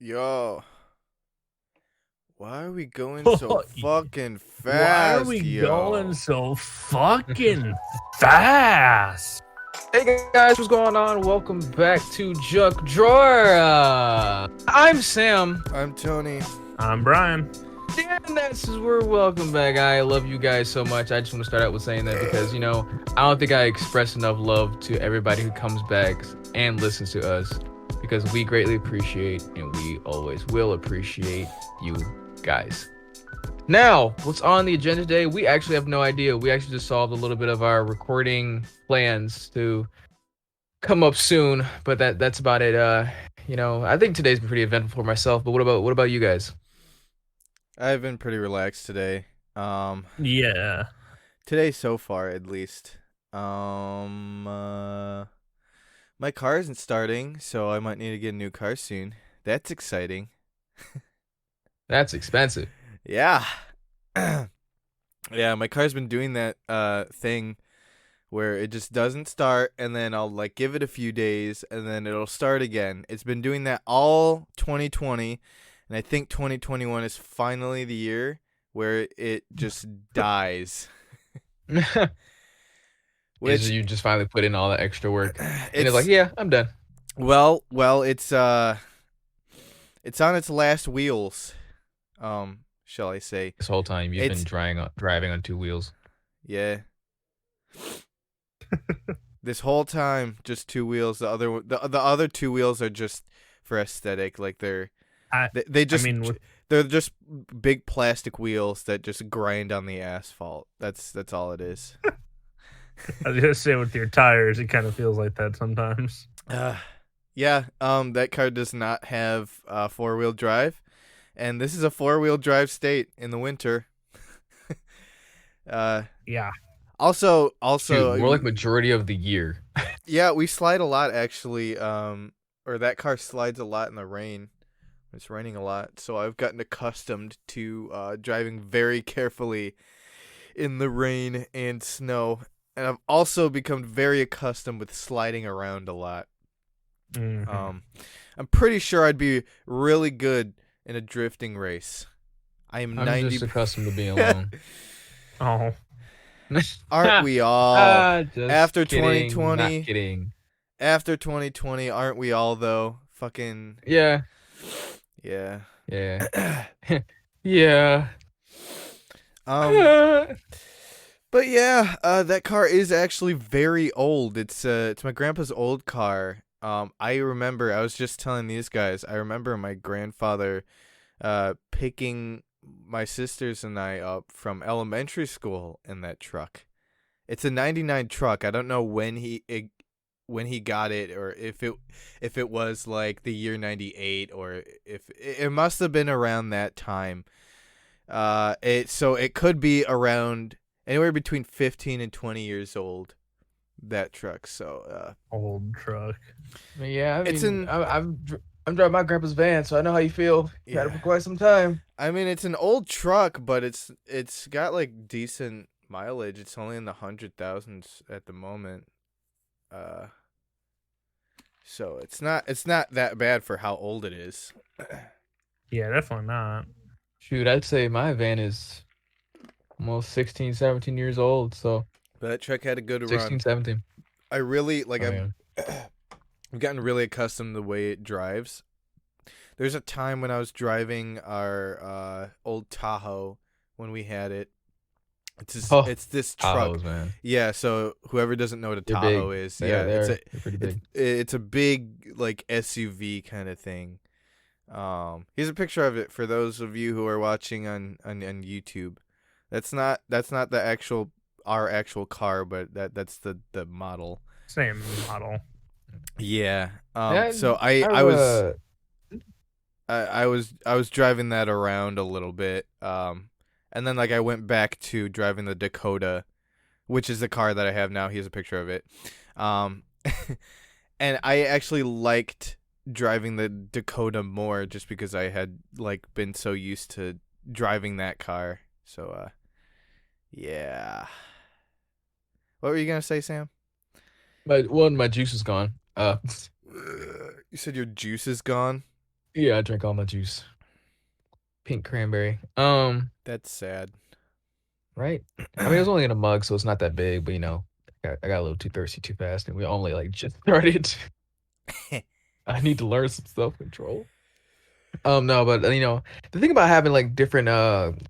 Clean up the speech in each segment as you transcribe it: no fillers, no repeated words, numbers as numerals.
Yo, why are we going so fucking Why are fast, we yo? going so fucking fast? Hey guys, what's going on? Welcome back to Junk Drawer. I'm Sam, I'm Tony. I'm Brian. and that's we're welcome back. I love you guys so much. I just want to start out with saying that because I don't think I express enough love to everybody who comes back and listens to us because we greatly appreciate and we always will appreciate you guys. Now, what's on the agenda today? We actually have no idea. We actually just solved a little bit of our recording plans to come up soon, but that's about it. I think today's been pretty eventful for myself. But what about you guys? I've been pretty relaxed today. Yeah. Today so far at least. My car isn't starting, so I might need to get a new car soon. That's exciting. That's expensive. Yeah. Yeah, my car's been doing that thing where it just doesn't start, and then I'll like give it a few days and then it'll start again. It's been doing that all 2020, and I think 2021 is finally the year where it just dies. Which you just finally put in all that extra work, and it's like, yeah, I'm done. Well, it's on its last wheels. Shall I say? This whole time you've been driving on two wheels. Yeah. This whole time, just two wheels. The other two wheels are just for aesthetic. Like they're just big plastic wheels that just grind on the asphalt. That's all it is. I was gonna say with your tires, it kind of feels like that sometimes. Yeah. That car does not have 4-wheel drive, and this is a 4-wheel drive state in the winter. Yeah. Also, Dude, more like majority of the year. Yeah, we slide a lot actually. Or that car slides a lot in the rain. It's raining a lot, so I've gotten accustomed to driving very carefully in the rain and snow, and I've also become very accustomed with sliding around a lot. Mm-hmm. I'm pretty sure I'd be really good in a drifting race. I'm just accustomed to being alone. Oh. Aren't we all? After kidding, 2020, not kidding. After 2020, aren't we all though? Fucking yeah. Yeah. Yeah. But yeah, that car is actually very old. It's my grandpa's old car. I remember I was just telling these guys. I remember my grandfather picking my sisters and I up from elementary school in that truck. It's a 99 truck. I don't know when he got it, or if it was like the year 98, or if it must have been around that time. It could be around anywhere between 15 and 20 years old, that truck. So old truck. Yeah, I'm driving my grandpa's van, so I know how you feel. Had it for quite some time. I mean, it's an old truck, but it's got like decent mileage. It's only in the 100,000s at the moment. So it's not that bad for how old it is. Yeah, definitely not. Shoot, I'd say my van is almost 16, 17 years old, so But that truck had a good 16, run. 17. I really like. Oh, I've gotten really accustomed to the way it drives. There's a time when I was driving our old Tahoe when we had it. It's this truck. Tahoes, man. Yeah, so whoever doesn't know what a They're Tahoe big. is, They're pretty big. it's a big like SUV kind of thing. Here's a picture of it for those of you who are watching on YouTube. That's not our actual car, but that's the model. Same model. Yeah. Yeah, So I was driving that around a little bit. And then like I went back to driving the Dakota, which is the car that I have now. Here's a picture of it. And I actually liked driving the Dakota more just because I had like been so used to driving that car. So yeah. What were you gonna say, Sam? my juice is gone. You said your juice is gone? Yeah, I drank all my juice. Pink cranberry. That's sad. Right. I mean, it was only in a mug, so it's not that big. But I got a little too thirsty too fast, and we only like just started. I need to learn some self control. No, but the thing about having like different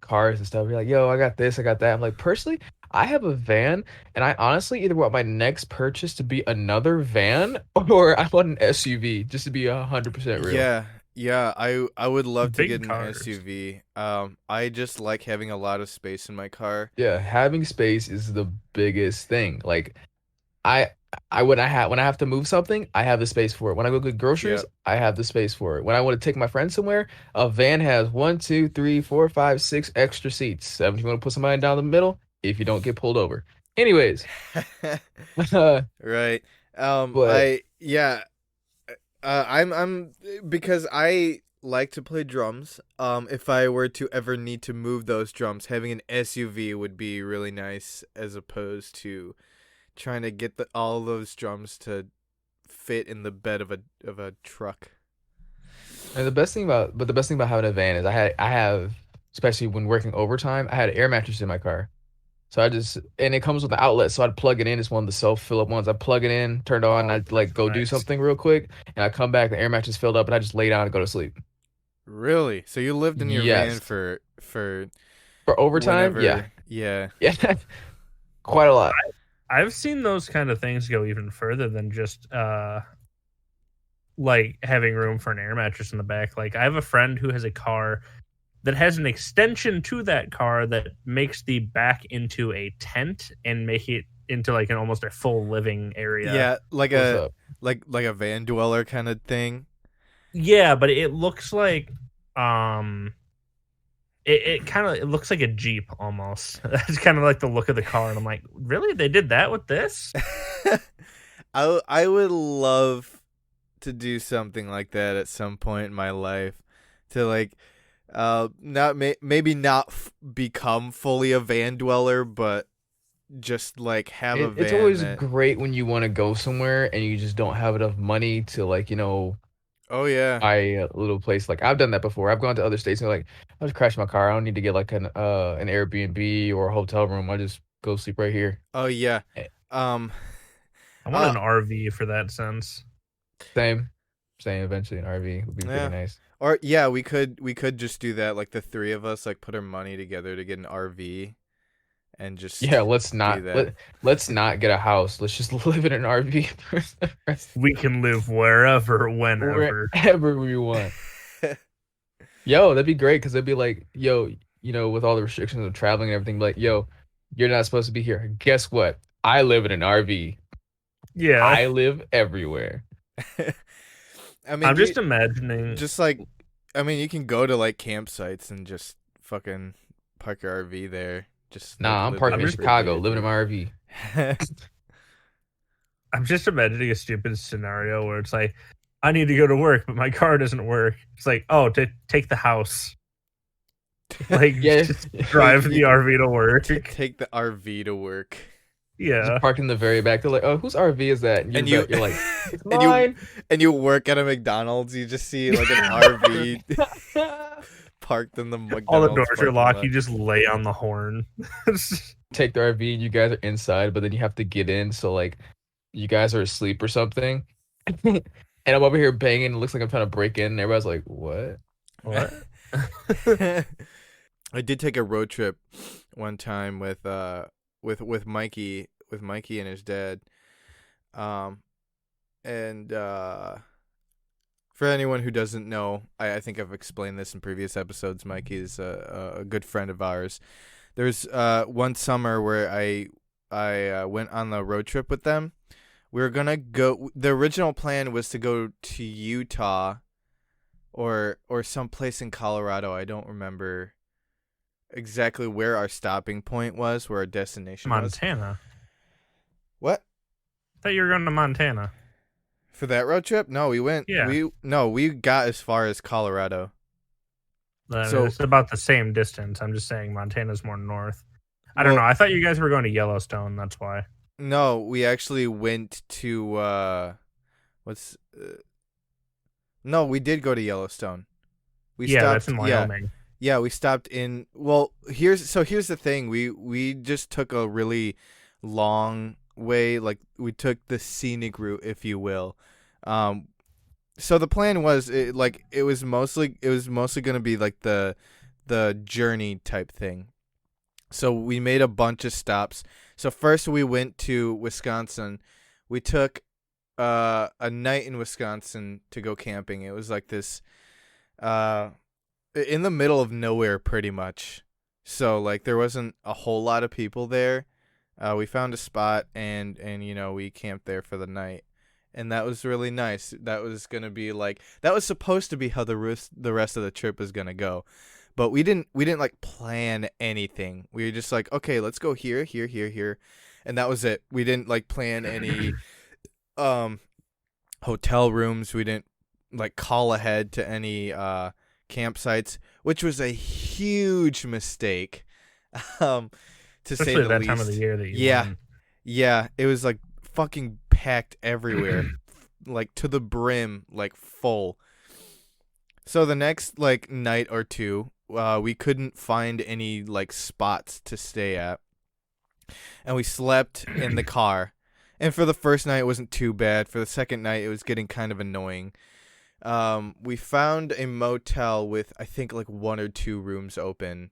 cars and stuff, you're like, yo, I got this, I got that. I'm like, personally, I have a van, and I honestly either want my next purchase to be another van or I want an SUV, just to be 100% real. Yeah, yeah, I would love to get Big an cars. SUV. I just like having a lot of space in my car. Yeah, having space is the biggest thing. Like I when I have to move something, I have the space for it. When I go get groceries, Yep. I have the space for it. When I want to take my friends somewhere, a van has one, two, three, four, five, six extra seats. Seven if you want to put somebody down the middle, if you don't get pulled over. Anyways, Right. but I yeah, I'm because I like to play drums. If I were to ever need to move those drums, having an SUV would be really nice as opposed to trying to get all those drums to fit in the bed of a truck. and the best thing about having a van is I have especially when working overtime, I had an air mattress in my car. So and it comes with an outlet, so I'd plug it in. It's one of the self fill up ones. I plug it in, turned on, and Oh, I'd like that's go do nice. something real quick, and I come back, the air mattress filled up, and I just lay down and go to sleep. Really? So you lived in your van Yes. for For overtime, yeah. whenever? Yeah. Yeah. Quite a lot. I've seen those kind of things go even further than just like having room for an air mattress in the back. Like I have a friend who has a car that has an extension to that car that makes the back into a tent and make it into like an almost a full living area. Yeah, like What's a up? like a van dweller kind of thing. Yeah, but it looks like um it looks like a Jeep almost. That's kind of like the look of the car, and I'm like, really? They did that with this? I would love to do something like that at some point in my life to like not maybe not become fully a van dweller, but just like have a It's van always that. great when you want to go somewhere and you just don't have enough money to like, Oh yeah. buy a little place. Like I've done that before. I've gone to other states and like, I'll just crash my car. I don't need to get like an Airbnb or a hotel room. I just go sleep right here. Oh yeah. Eh, Um I want uh an RV for that sense. Same. Same. Eventually an RV would be pretty yeah. nice. Or yeah, we could just do that, like the three of us, like put our money together to get an RV and Yeah, just do that. let's not get a house. Let's just live in an RV for the rest We can live wherever, whenever. wherever we want. Yo, that'd be great because it'd be like, yo, with all the restrictions of traveling and everything, like, yo, you're not supposed to be here. Guess what? I live in an RV. Yeah, I live everywhere. I mean, I'm you just imagining. just like, I mean, you can go to like campsites and just fucking park your RV there. Just like Nah, I'm live parking I'm in there just for a day Chicago, or living in two. my RV. I'm just imagining a stupid scenario where it's like, I need to go to work, but my car doesn't work. It's like, oh, to take the house, like Yeah, just drive the You RV to work. take the RV to work, Yeah, just parked in the very back. They're like, oh, whose RV is that? And and you you're like, it's and you mine. and you work at a McDonald's. You just see like an RV parked in the all the McDonald's doors are parking locked. lot. You just lay on the horn. Take the RV and you guys are inside, but then you have to get in. So like you guys are asleep or something. And I'm over here banging. It looks like I'm trying to break in. And everybody's like, what? What? I did take a road trip one time with Mikey and his dad. Um and for anyone who doesn't know, I think I've explained this in previous episodes. Mikey is a good friend of ours. There's one summer where I went on the road trip with them. We were gonna go. The original plan was to go to Utah or someplace in Colorado. I don't remember exactly where our stopping point was, where our destination was. Montana. What? I thought you were going to Montana. For that road trip? No, Yeah, we got as far as Colorado. So, it's about the same distance. I'm just saying Montana's more north. I don't know. well, I thought you guys were going to Yellowstone. That's why. no, we actually went to what's No, we did go to Yellowstone. We Yeah, that's stopped. in Yeah, Wyoming. yeah, we stopped in. Well, here's the thing. We just took a really long way. Like we took the scenic route, if you will. Um, so the plan was it was mostly gonna be like the journey type thing. So we made a bunch of stops. So first we went to Wisconsin. We took a night in Wisconsin to go camping. It was like this uh in the middle of nowhere pretty much. So like there wasn't a whole lot of people there. We found a spot and we camped there for the night. And that was really nice. That was going to be like that was supposed to be how the rest of the trip was going to go. But we didn't like plan anything. We were just like, okay, let's go here, here, here, here. And that was it. We didn't like plan any um hotel rooms. We didn't like call ahead to any campsites, which was a huge mistake. Um to say Especially the that time of the least. year that you Yeah. went. Yeah, it was like fucking packed everywhere. Like to the brim, like full. So the next like night or two, we couldn't find any like spots to stay at, and we slept in the car. And for the first night, it wasn't too bad. For the second night, it was getting kind of annoying. We found a motel with I think like one or two rooms open.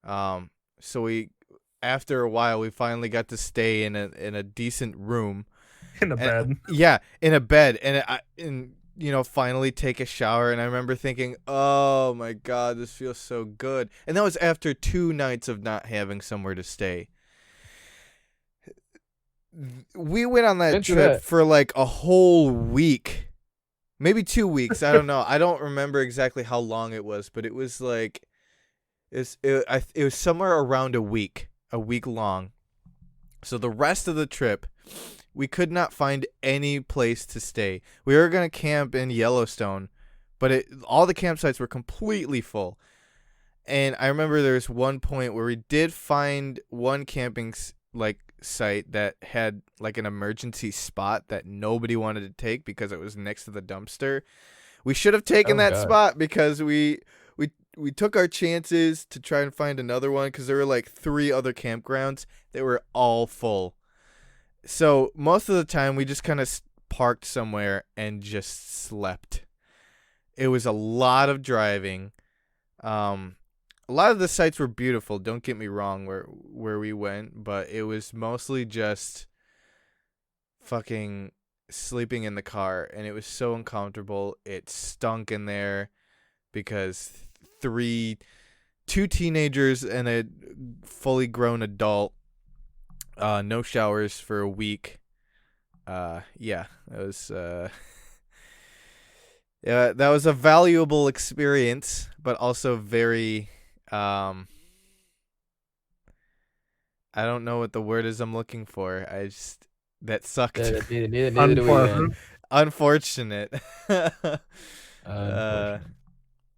So after a while, we finally got to stay in a decent room. In a And, bed. yeah, in a bed, and finally take a shower. And I remember thinking, "Oh my god, this feels so good." And that was after 2 nights of not having somewhere to stay. We went on that Been through trip that. for like a whole week, maybe 2 weeks. I don't know. I don't remember exactly how long it was, but it was like it was somewhere around a week long. So the rest of the trip, we could not find any place to stay. We were gonna camp in Yellowstone, but all the campsites were completely full. And I remember there was one point where we did find one camping like site that had like an emergency spot that nobody wanted to take because it was next to the dumpster. We should have taken Oh that god. spot because we took our chances to try and find another one because there were like 3 other campgrounds that were all full. So most of the time we just kind of parked somewhere and just slept. It was a lot of driving. A lot of the sites were beautiful. Don't get me wrong, where we went, but it was mostly just fucking sleeping in the car, and it was so uncomfortable. It stunk in there because two teenagers and a fully grown adult, no showers for a week. Yeah, that was yeah, that was a valuable experience, but also very I don't know what the word is I'm looking for. That sucked. Neither do we, man. Unpleasant. Unfortunate. uh, Unfortunate.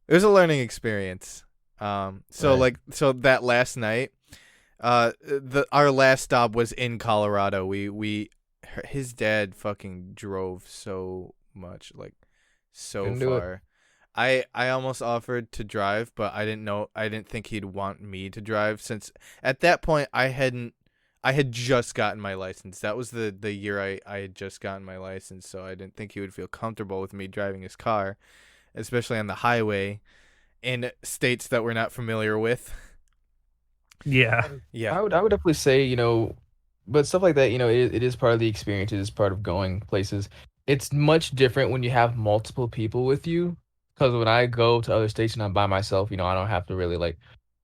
it was a learning experience. So Right. so that last night, our last stop was in Colorado. His dad fucking drove so much, like so Couldn't do it. far. I almost offered to drive, but I didn't think he'd want me to drive since at that point I had just gotten my license. That was the year I had just gotten my license, so I didn't think he would feel comfortable with me driving his car, especially on the highway in states that we're not familiar with. Yeah. Yeah. I would definitely say, but stuff like that, it is part of the experience, it is part of going places. It's much different when you have multiple people with you. Because when I go to other states and I'm by myself, I don't have to really like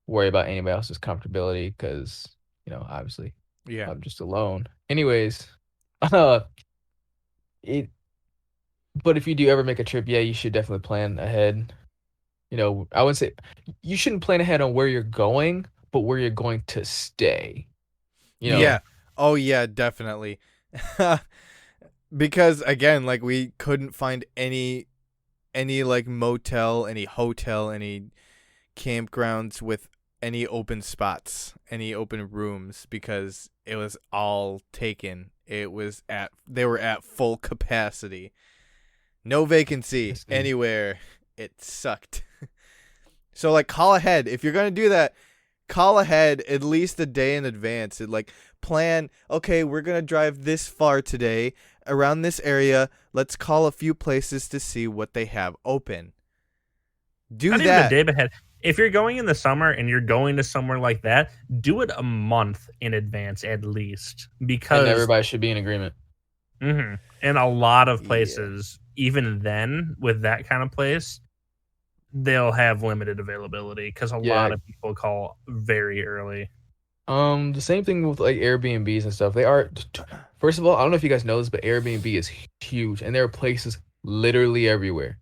worry about anybody else's comfortability because, obviously Yeah. I'm just alone. Anyways, uh, it. But if you do ever make a trip, yeah, you should definitely plan ahead. I wouldn't say you shouldn't plan ahead on where you're going, but where you're going to stay. You know, Yeah. Oh yeah, definitely. Because again, like we couldn't find any like motel, any hotel, any campgrounds with any open spots, any open rooms because it was all taken. They were at full capacity. No vacancy Yes, dude. anywhere. It sucked. So like call ahead. If you're gonna do that, call ahead at least a day in advance and like plan, okay, we're gonna drive this far today around this area. Let's call a few places to see what they have open. Do Not even a that. day ahead. If you're going in the summer and you're going to somewhere like that, do it a month in advance at least, And because everybody should be in agreement. in a lot of Yeah. places, even then with that kind of place, they'll have limited availability because a Yeah. lot of people call very early. The same thing with like Airbnbs and stuff. They are, first of all, I don't know if you guys know this, but Airbnb is huge, and there are places literally everywhere.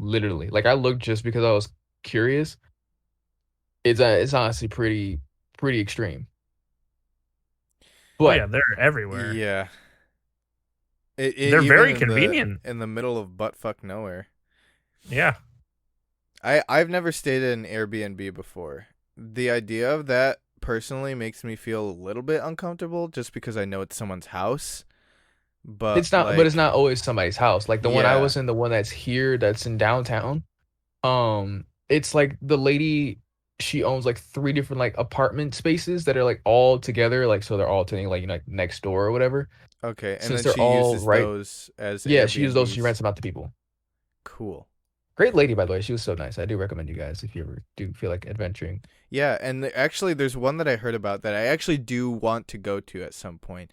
Literally, like I looked just because I was curious. It's honestly pretty extreme. Oh But yeah, they're everywhere. Yeah. They're Even very convenient. in the middle of buttfuck nowhere. Yeah. I've never stayed in an Airbnb before. The idea of that personally makes me feel a little bit uncomfortable just because I know it's someone's house. But it's not always somebody's house. Like the one I yeah. was in, the one that's here, that's in downtown. It's like the lady, she owns like three different like apartment spaces that are like all together, like so they're all to like, you know, like next door or whatever. Okay, and Since then they're she all uses right, those as yeah, she uses those. She Airbnbs. rents them out to people. Cool. Great lady, by the way. She was so nice. I do recommend you guys if you ever do feel like adventuring. Yeah, and actually there's one that I heard about that I actually do want to go to at some point.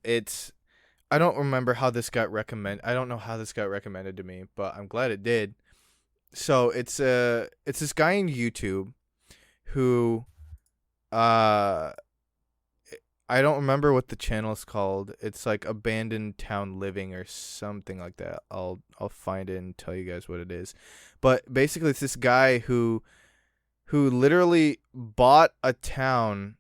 It's I don't remember how this got recommended. I don't know how this got recommended to me, but I'm glad it did. So it's this guy on YouTube who uh I don't remember what the channel is called. It's like Abandoned Town Living or something like that. I'll find it and tell you guys what it is. But basically it's this guy who literally bought a town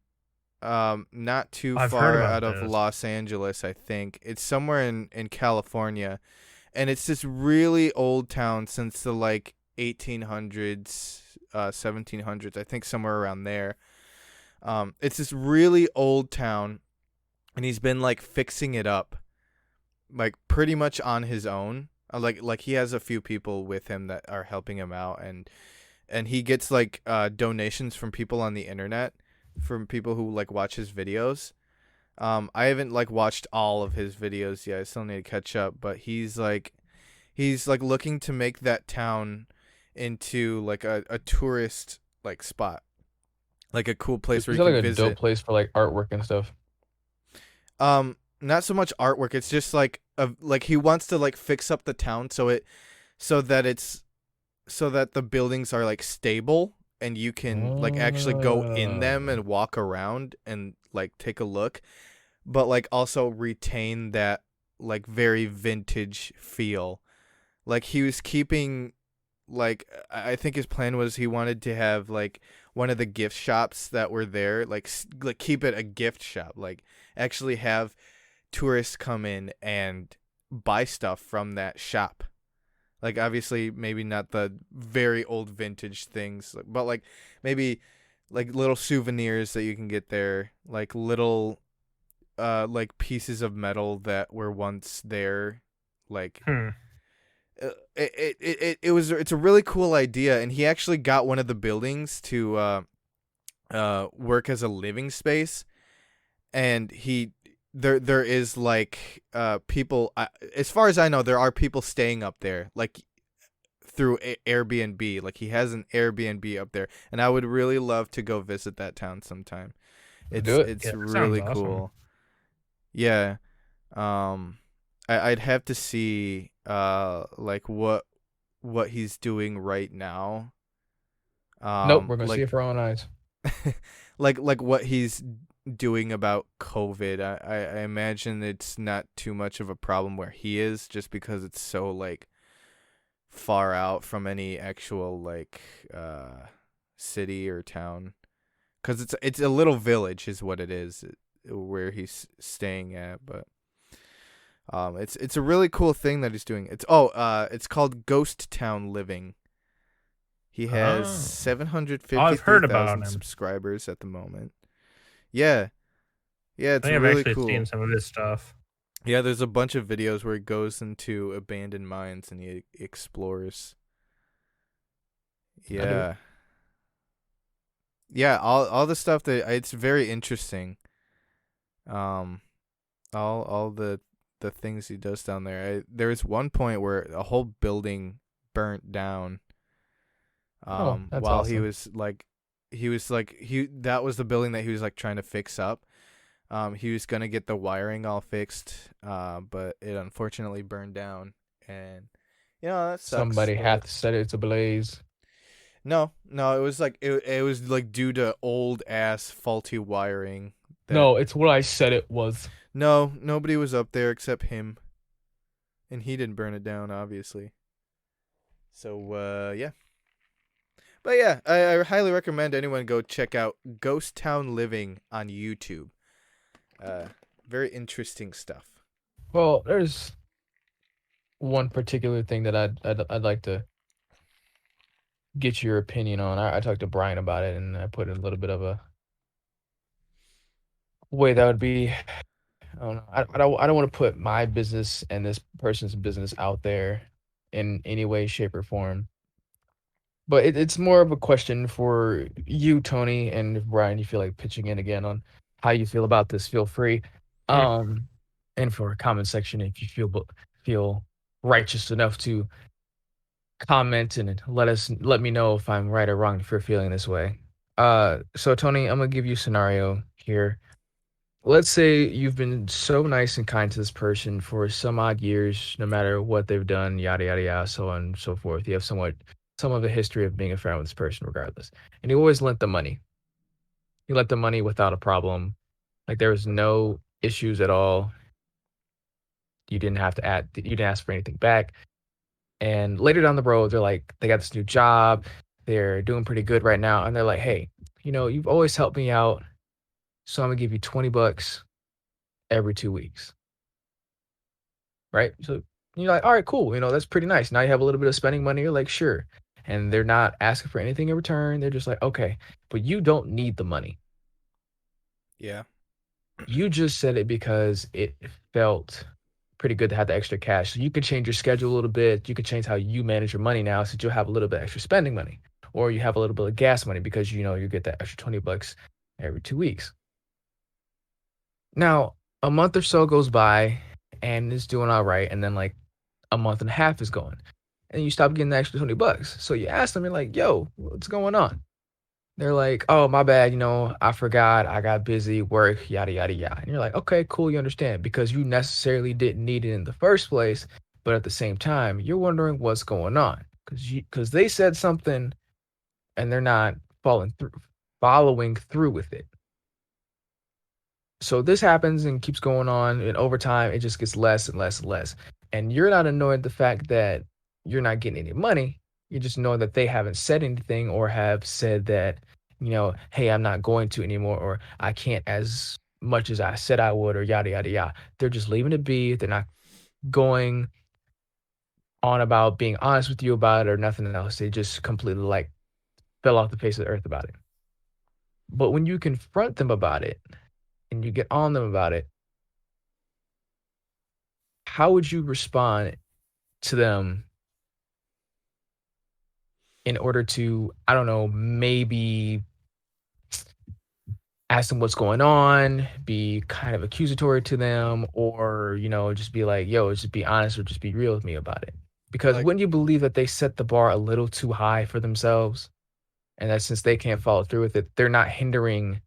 not too I've heard far about out of this. Los Angeles, I think. It's somewhere in California. And it's this really old town since the like 1800s, 1700s, I think somewhere around there. It's this really old town, and he's been like fixing it up, like pretty much on his own. Like he has a few people with him that are helping him out, and he gets like donations from people on the internet, from people who like watch his videos. I haven't like watched all of his videos yet. I still need to catch up, but he's like looking to make that town into like a tourist like spot, like a cool place It's where you like can a dope visit. place for like artwork and stuff. Not so much artwork. It's just like he wants to like fix up the town so that it's so that the buildings are like stable and you can like actually go in them Oh. and walk around and like take a look, but like also retain that like very vintage feel. Like he was keeping like I think his plan was he wanted to have like one of the gift shops that were there like keep it a gift shop, like actually have tourists come in and buy stuff from that shop. Like obviously maybe not the very old vintage things, but like maybe like little souvenirs that you can get there, like little like pieces of metal that were once there, like Hmm. it's a really cool idea, and he actually got one of the buildings to work as a living space, and there is like people, as far as I know there are people staying up there like through Airbnb. Like he has an Airbnb up there, and I would really love to go visit that town sometime. Do it. It's Yeah, that sounds really awesome. cool. Yeah. um I'd have to see like what he's doing right now. Nope, we're gonna see Like it for our own eyes. like what he's doing about COVID. I imagine it's not too much of a problem where he is, just because it's so like far out from any actual like city or town. Cuz it's a little village is what it is, where he's staying at, but it's a really cool thing that he's doing. It's called Ghost Town Living. He has Oh. seven hundred I've fifty-three heard about thousand him. subscribers at the moment. Yeah, yeah, I it's think I've really actually seen cool. some of his stuff. Yeah, there's a bunch of videos where he goes into abandoned mines and he explores. I do. Yeah. Yeah, all the stuff that it's very interesting. Um all the things he does down there. There was one point where a whole building burnt down Oh, that's while awesome. he was like he that was the building that he was like trying to fix up. He was gonna get the wiring all fixed, but it unfortunately burned down, and that sucks. Somebody But hath set it ablaze. no, it was like it was like due to old ass faulty wiring. That No, it's what I said it was. No, nobody was up there except him, and he didn't burn it down, obviously. So yeah, but yeah, I highly recommend anyone go check out Ghost Town Living on YouTube. Uh, very interesting stuff. Well, there's one particular thing that I'd like to get your opinion on. I talked to Brian about it, and I put a little bit of a way that would be. I don't know. I don't want to put my business and this person's business out there in any way, shape, or form. But it's more of a question for you, Tony, and if Brian, you feel like pitching in again on how you feel about this, feel free. Hmm. Um, and for a comment section, if you feel righteous enough to comment and let me know if I'm right or wrong if you're feeling this way. So Tony, I'm gonna give you a scenario here. Let's say you've been so nice and kind to this person for some odd years, no matter what they've done, yada yada yada, so on and so forth. You have some of a history of being a friend with this person, regardless. And you always lent the money. You lent the money without a problem. Like there was no issues at all. You didn't ask for anything back. And later down the road, they're like, they got this new job, they're doing pretty good right now, and they're like, hey, you've always helped me out, so I'm gonna give you $20 every 2 weeks, right? So you're like, all right, cool, that's pretty nice. Now you have a little bit of spending money. You're like, sure, and they're not asking for anything in return. They're just like, okay, but you don't need the money. Yeah. You just said it because it felt pretty good to have the extra cash. So you can change your schedule a little bit. You can change how you manage your money now since you'll have a little bit extra spending money. Or you have a little bit of gas money because you get that extra $20 every 2 weeks. Now, a month or so goes by and it's doing all right, and then like a month and a half is going. And you stop getting the extra $20. So you ask them, you're like, yo, what's going on? They're like, "Oh, my bad, I forgot, I got busy, work, yada yada yada." And you're like, "Okay, cool, you understand because you necessarily didn't need it in the first place, but at the same time, you're wondering what's going on because they said something and they're not following through with it." So this happens and keeps going on, and over time, it just gets less and less and less. And you're not annoyed the fact that you're not getting any money. You just know that they haven't said anything or have said that, hey, I'm not going to anymore, or I can't as much as I said I would, or yada yada yada. They're just leaving it be. They're not going on about being honest with you about it or nothing else. They just completely like fell off the face of the earth about it. But when you confront them about it and you get on them about it, how would you respond to them in order to, I don't know, maybe ask them what's going on, be kind of accusatory to them, or, just be like, yo, just be honest or just be real with me about it? Because Like wouldn't you believe that they set the bar a little too high for themselves? And that since they can't follow through with it, they're not hindering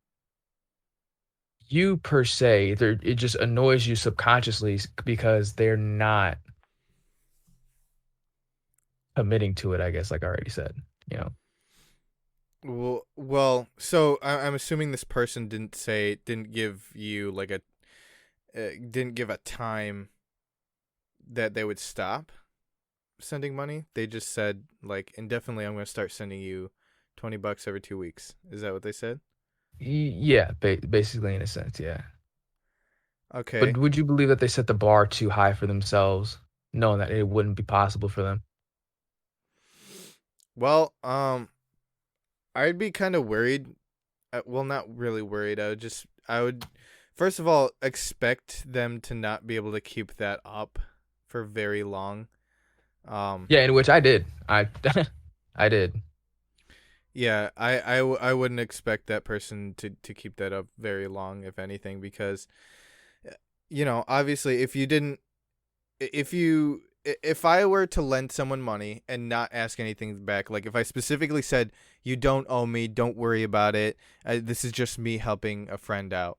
you per se. It just annoys you subconsciously because they're not committing to it, I guess, like I already said, you know. well, so I'm assuming this person didn't give you like didn't give a time that they would stop sending money. They just said like indefinitely, I'm going to start sending you $20 every 2 weeks. Is that what they said? Yeah, basically in a sense, yeah. But Okay. would you believe that they set the bar too high for themselves, knowing that it wouldn't be possible for them? Well, I'd be kind of worried. Well, not really worried. I would first of all, expect them to not be able to keep that up for very long. Yeah, in which I did. I did. Yeah, I wouldn't expect that person to keep that up very long, if anything, because obviously, if I were to lend someone money and not ask anything back, like if I specifically said, you don't owe me, don't worry about it, this is just me helping a friend out,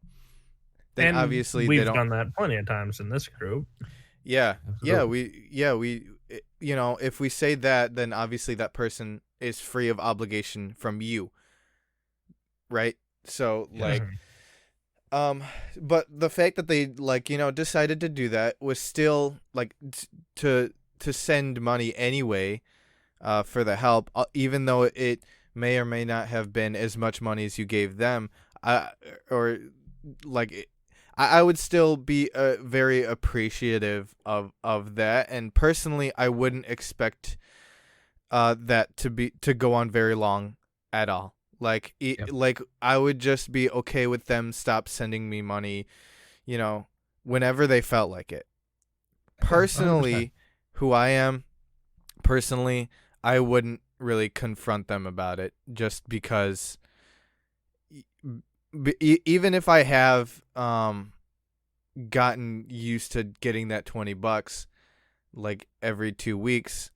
then And obviously they we've don't. done that plenty of times in this group. Yeah, yeah, Absolutely. if we say that, then obviously that person is free of obligation from you, right? So Yes. like, um, but the fact that they decided to do that was still like to send money anyway, for the help, even though it may or may not have been as much money as you gave them, or like I would still be very appreciative of that, and personally, I wouldn't expect that to go on very long at all. Like Yep. like I would just be okay with them stop sending me money, you know, whenever they felt like it. Yeah. 100%. Personally, who I am, personally, I wouldn't really confront them about it just because even if I have gotten used to getting that $20 like every 2 weeks,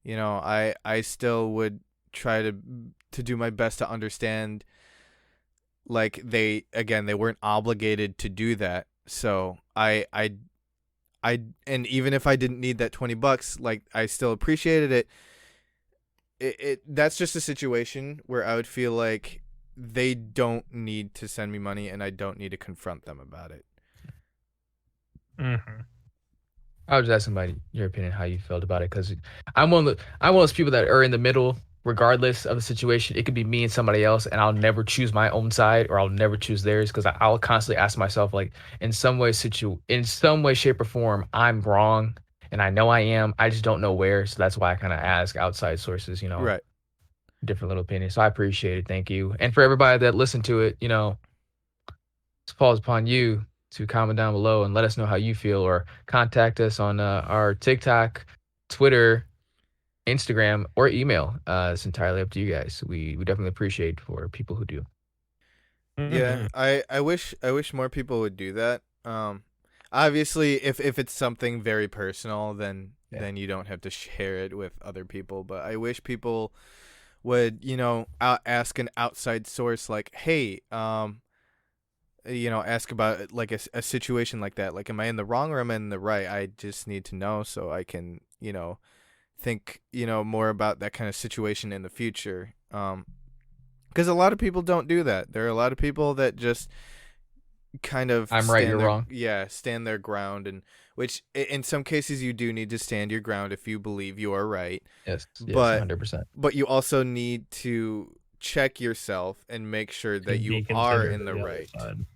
I still would try to do my best to understand, like they weren't obligated to do that. So and even if I didn't need that $20, like I still appreciated it. That's just a situation where I would feel like they don't need to send me money and I don't need to confront them about it. Mm-hmm. I was just asking about your opinion, how you felt about it, because I'm one of those people that are in the middle, regardless of the situation. It could be me and somebody else, and I'll never choose my own side, or I'll never choose theirs, because I'll constantly ask myself, like, in some way, shape, or form, I'm wrong, and I know I am. I just don't know where, so that's why I kind of ask outside sources, Right. different little opinions. So I appreciate it. Thank you, and for everybody that listened to it, it falls upon you to comment down below and let us know how you feel, or contact us on our TikTok, Twitter, Instagram, or email. It's entirely up to you guys. We definitely appreciate for people who do. Yeah, Mm-hmm. I wish more people would do that. Obviously, if it's something very personal, then Yeah. then you don't have to share it with other people. But I wish people would, ask an outside source, like, hey, ask about like a situation like that. Like, am I in the wrong or am I in the right? I just need to know so I can, think, more about that kind of situation in the future. Because a lot of people don't do that. There are a lot of people that just kind of I'm right, you're wrong. stand their ground, and which in some cases you do need to stand your ground if you believe you are right, Yes, yes, but 100%. you also need to check yourself and make sure that And you be are considerate in of the the other right. side.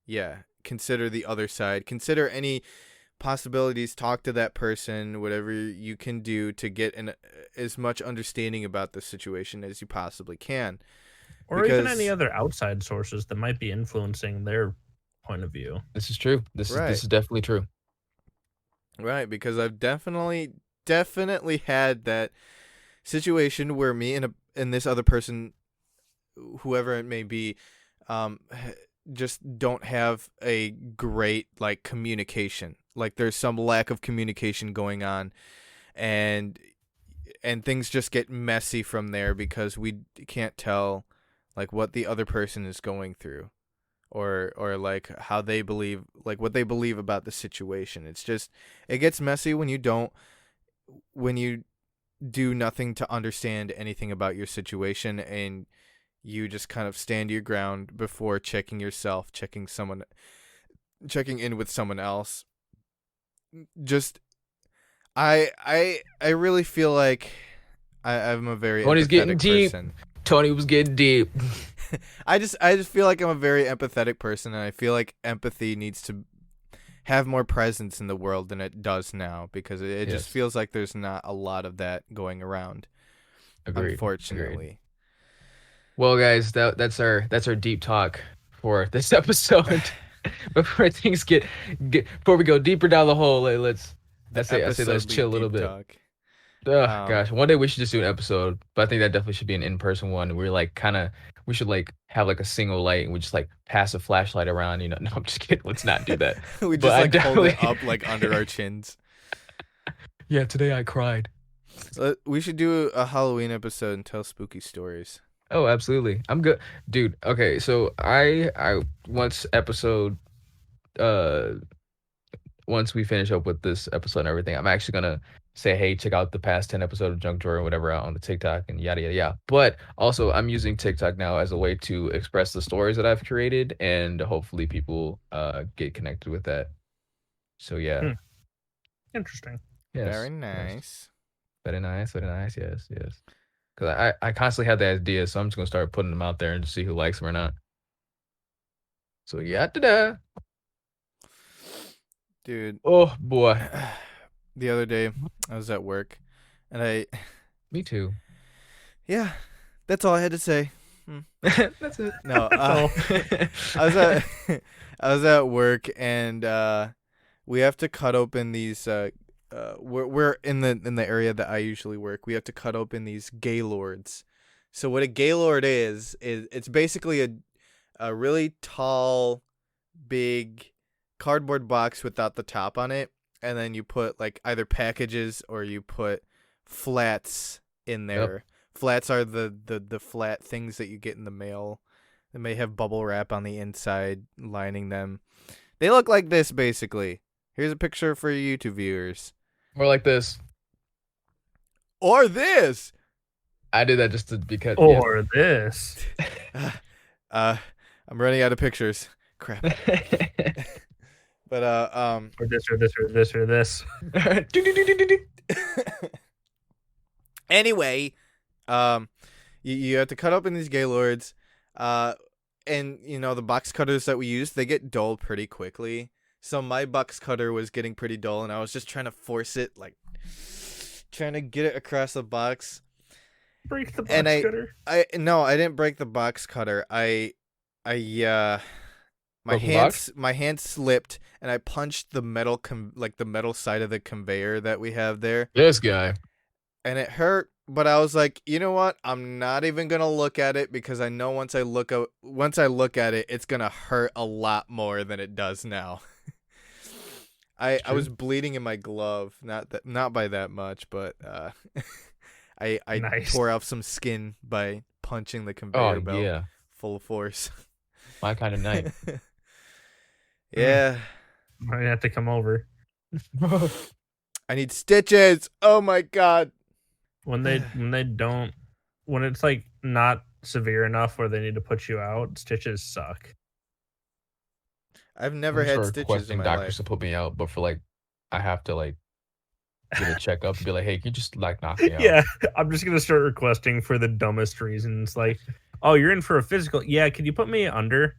Yeah, consider the other side, consider any possibilities, talk to that person, whatever you can do to get as much understanding about the situation as you possibly can, Or even any because other outside sources that might be influencing their point of view. This is true. This right. is definitely true. Right, because I've definitely had that situation where me and this other person, whoever it may be, just don't have a great like communication. Like there's some lack of communication going on, and things just get messy from there because we can't tell like what the other person is going through, or like how they believe, like what they believe about the situation. It gets messy when you do nothing to understand anything about your situation, and you just kind of stand your ground before checking yourself, checking in with someone else. Just I really feel like I'm a very Tony's getting empathetic deep. person. Tony was getting deep. I just feel like I'm a very empathetic person, and I feel like empathy needs to have more presence in the world than it does now, because it just Yes, feels like there's not a lot of that going around, agreed. Agreed. unfortunately. Well, guys, that's our deep talk for this episode. Before things get before we go deeper down the hole, let's The I say let's episodely chill a little deep bit. talk. Oh Um, gosh, one day we should just do an episode, but I think that definitely should be an in-person one. We're like kind of we should like have like a single light and we just like pass a flashlight around. No, I'm just kidding. Let's not do that. we But just I like hold it definitely up like under our chins. yeah. Today I cried. We should do a Halloween episode and tell spooky stories. Oh, absolutely. I'm good, dude. Okay, so I once episode uh once we finish up with this episode and everything, I'm actually gonna say, hey, check out the past 10 episodes of Junk Drawer or whatever out on the TikTok and yada yada yada. But also I'm using TikTok now as a way to express the stories that I've created and hopefully people get connected with that. So yeah. Hmm. Interesting. Yes. Very yes. nice. Very nice, very nice, yes, yes. Because I constantly have the idea, so I'm just gonna start putting them out there and just see who likes them or not. So yeah, da Dude, oh boy. the other day I was at work and Me too. yeah, that's all I had to say. That's it. No, all. I was at I was at work and we have to cut open these we're in the area that I usually work. We have to cut open these gaylords. So what a gaylord is it's basically a really tall, big cardboard box without the top on it, and then you put like either packages or you put flats in there. Flats are the flat things that you get in the mail. They may have bubble wrap on the inside lining them. They look like this basically. Here's a picture for you YouTube viewers. More like this. Or this. I did that just to because Or this. I'm running out of pictures. Crap. But Or this or this or this or this. anyway, you have to cut open these gaylords, and the box cutters that we use, they get dull pretty quickly. So my box cutter was getting pretty dull, and I was just trying to force it, like trying to get it across the box. Break the box And cutter. I didn't break the box cutter. My Broke the box? hand slipped, and I punched the metal the metal side of the conveyor that we have there, This guy. and it hurt. But I was like, you know what? I'm not even gonna look at it because I know once I look at it, it's gonna hurt a lot more than it does now. I was bleeding in my glove, not by that much, but I Nice. tore off some skin by punching the Oh conveyor belt yeah. full of force. My kind of night. Yeah. Might have to come over. I need stitches. Oh my god. When it's like not severe enough where they need to put you out, stitches suck. I've never I'm had sort of stitches in requesting my doctors life. to put me out, but for like I have to like get a checkup and be like, hey, can you just like knock me out? Yeah, I'm just gonna start requesting for the dumbest reasons. Like, oh, you're in for a physical. Yeah, can you put me under?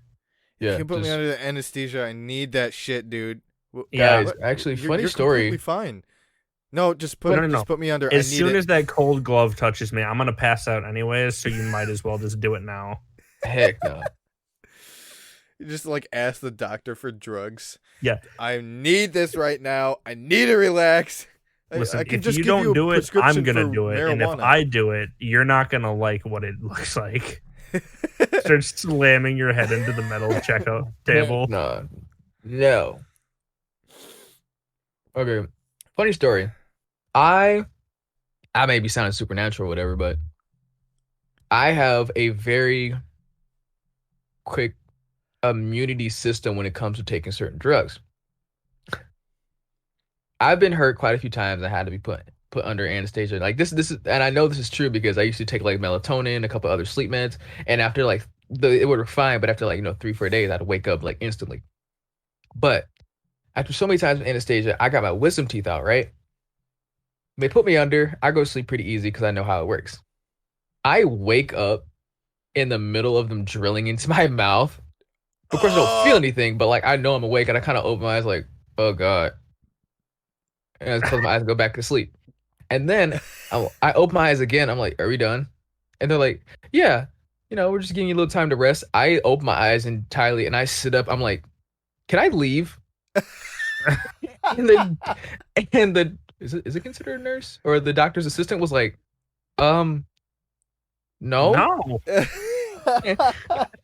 You Yeah. can put me just- under the anesthesia. I need that shit, dude. Yeah. Guys, What? actually, You're- funny you're story. completely fine. No, just put No. just put me under. As I need soon it. as that cold glove touches me, I'm gonna pass out anyways. So you might as well just do it now. Heck no. You just like ask the doctor for drugs. Yeah. I need this right now. I need to relax. Listen, I can if just you give don't you a do it, I'm prescription gonna for do it. And if marijuana. I do it, you're not gonna like what it looks like. Start slamming your head into the metal checkout table. No. Okay. Funny story. I may be sounding supernatural or whatever, but I have a very quick immunity system when it comes to taking certain drugs. I've been hurt quite a few times. I had to be put under anesthesia. Like this is, and I know this is true because I used to take like melatonin, a couple other sleep meds, and after like it would work fine, but after like 3-4 days, I'd wake up like instantly. But after so many times with anesthesia, I got my wisdom teeth out. Right? They put me under. I go to sleep pretty easy because I know how it works. I wake up in the middle of them drilling into my mouth. Of course, I don't feel anything, but like I know I'm awake, and I kind of open my eyes like, oh god. And I close my eyes and go back to sleep. And then I open my eyes again. I'm like, are we done? And they're like, yeah, we're just giving you a little time to rest. I open my eyes entirely and I sit up. I'm like, can I leave? And then, and the is it considered a nurse or the doctor's assistant was like, no. No. And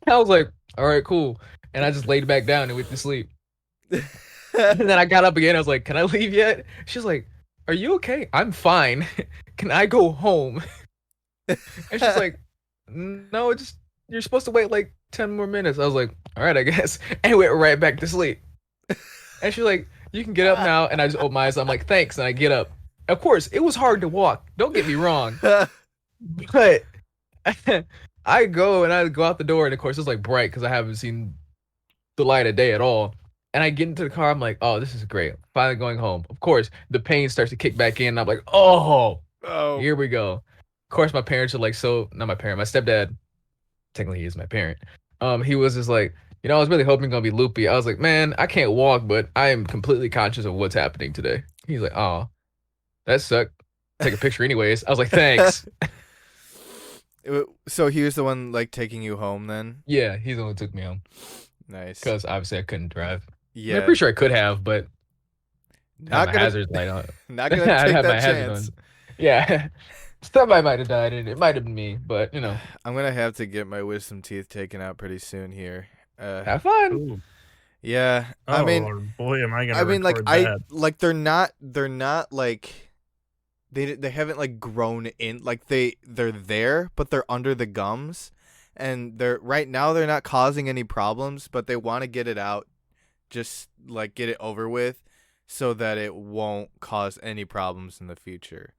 I was like, all right, cool. And I just laid back down and went to sleep. And then I got up again. I was like, can I leave yet? She's like, are you okay? I'm fine. Can I go home? And she's like, no, just you're supposed to wait like 10 more minutes. I was like, all right, I guess. And went right back to sleep. And she's like, you can get up now. And I just open my eyes. I'm like, thanks. And I get up. Of course, it was hard to walk. Don't get me wrong. But I go and I go out the door. And of course, it's like bright because I haven't seen the light of day at all. And I get into the car. I'm like, oh, this is great. Finally going home. Of course, the pain starts to kick back in. And I'm like, oh, Oh. here we go. Of course, my parents are like, so not my parent, my stepdad. Technically, he is my parent. He was just like, I was really hoping gonna be loopy. I was like, man, I can't walk, but I am completely conscious of what's happening today. He's like, oh, that sucked. Take a picture anyways. I was like, thanks. So he was the one like taking you home then? Yeah, he's the one who took me home Nice. because obviously I couldn't drive. Yeah. I'm pretty sure I could have, but I Not had my gonna hazards light on. not gonna I'd take have my that hazard chance. on. Yeah. Somebody might have died and it might have been me, but I'm gonna have to get my wisdom teeth taken out pretty soon here. have fun. Ooh. Yeah. Oh, I mean, Lord, boy, am I gonna I mean, like record that. they're not like they haven't like grown in, like they're there, but they're under the gums, and they're right now they're not causing any problems, but they want to get it out, just like get it over with, so that it won't cause any problems in the future.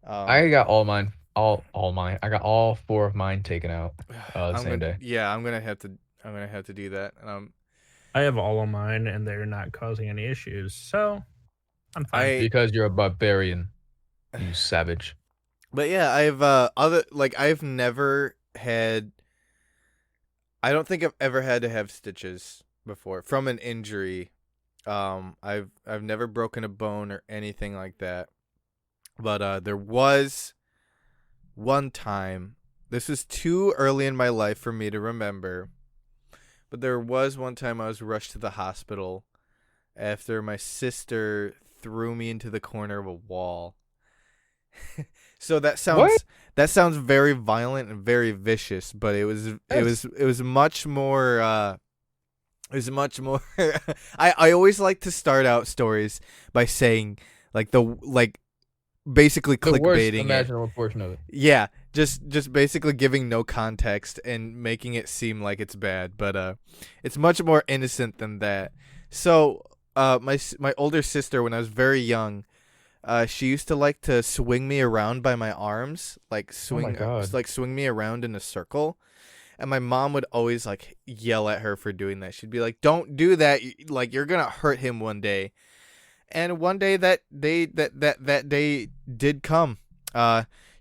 I got all mine. All mine. I got all 4 of mine taken out the same day. Yeah, I'm gonna have to do that. I have all of mine, and they're not causing any issues, so I'm fine. Because you're a barbarian, you savage. But yeah, I've never had. I don't think I've ever had to have stitches before from an injury. I've never broken a bone or anything like that. But there was one time. This is too early in my life for me to remember. But there was one time I was rushed to the hospital after my sister threw me into the corner of a wall. So that sounds very violent and very vicious, but it was much more I always like to start out stories by saying basically The worst clickbaiting it. imaginable portion of it. Yeah, just basically giving no context and making it seem like it's bad, but it's much more innocent than that. So, my older sister, when I was very young, she used to like to swing me around by my arms, like God. swing me around in a circle. And my mom would always like yell at her for doing that. She'd be like, "Don't do that. Like you're gonna hurt him one day." And one day that day did come.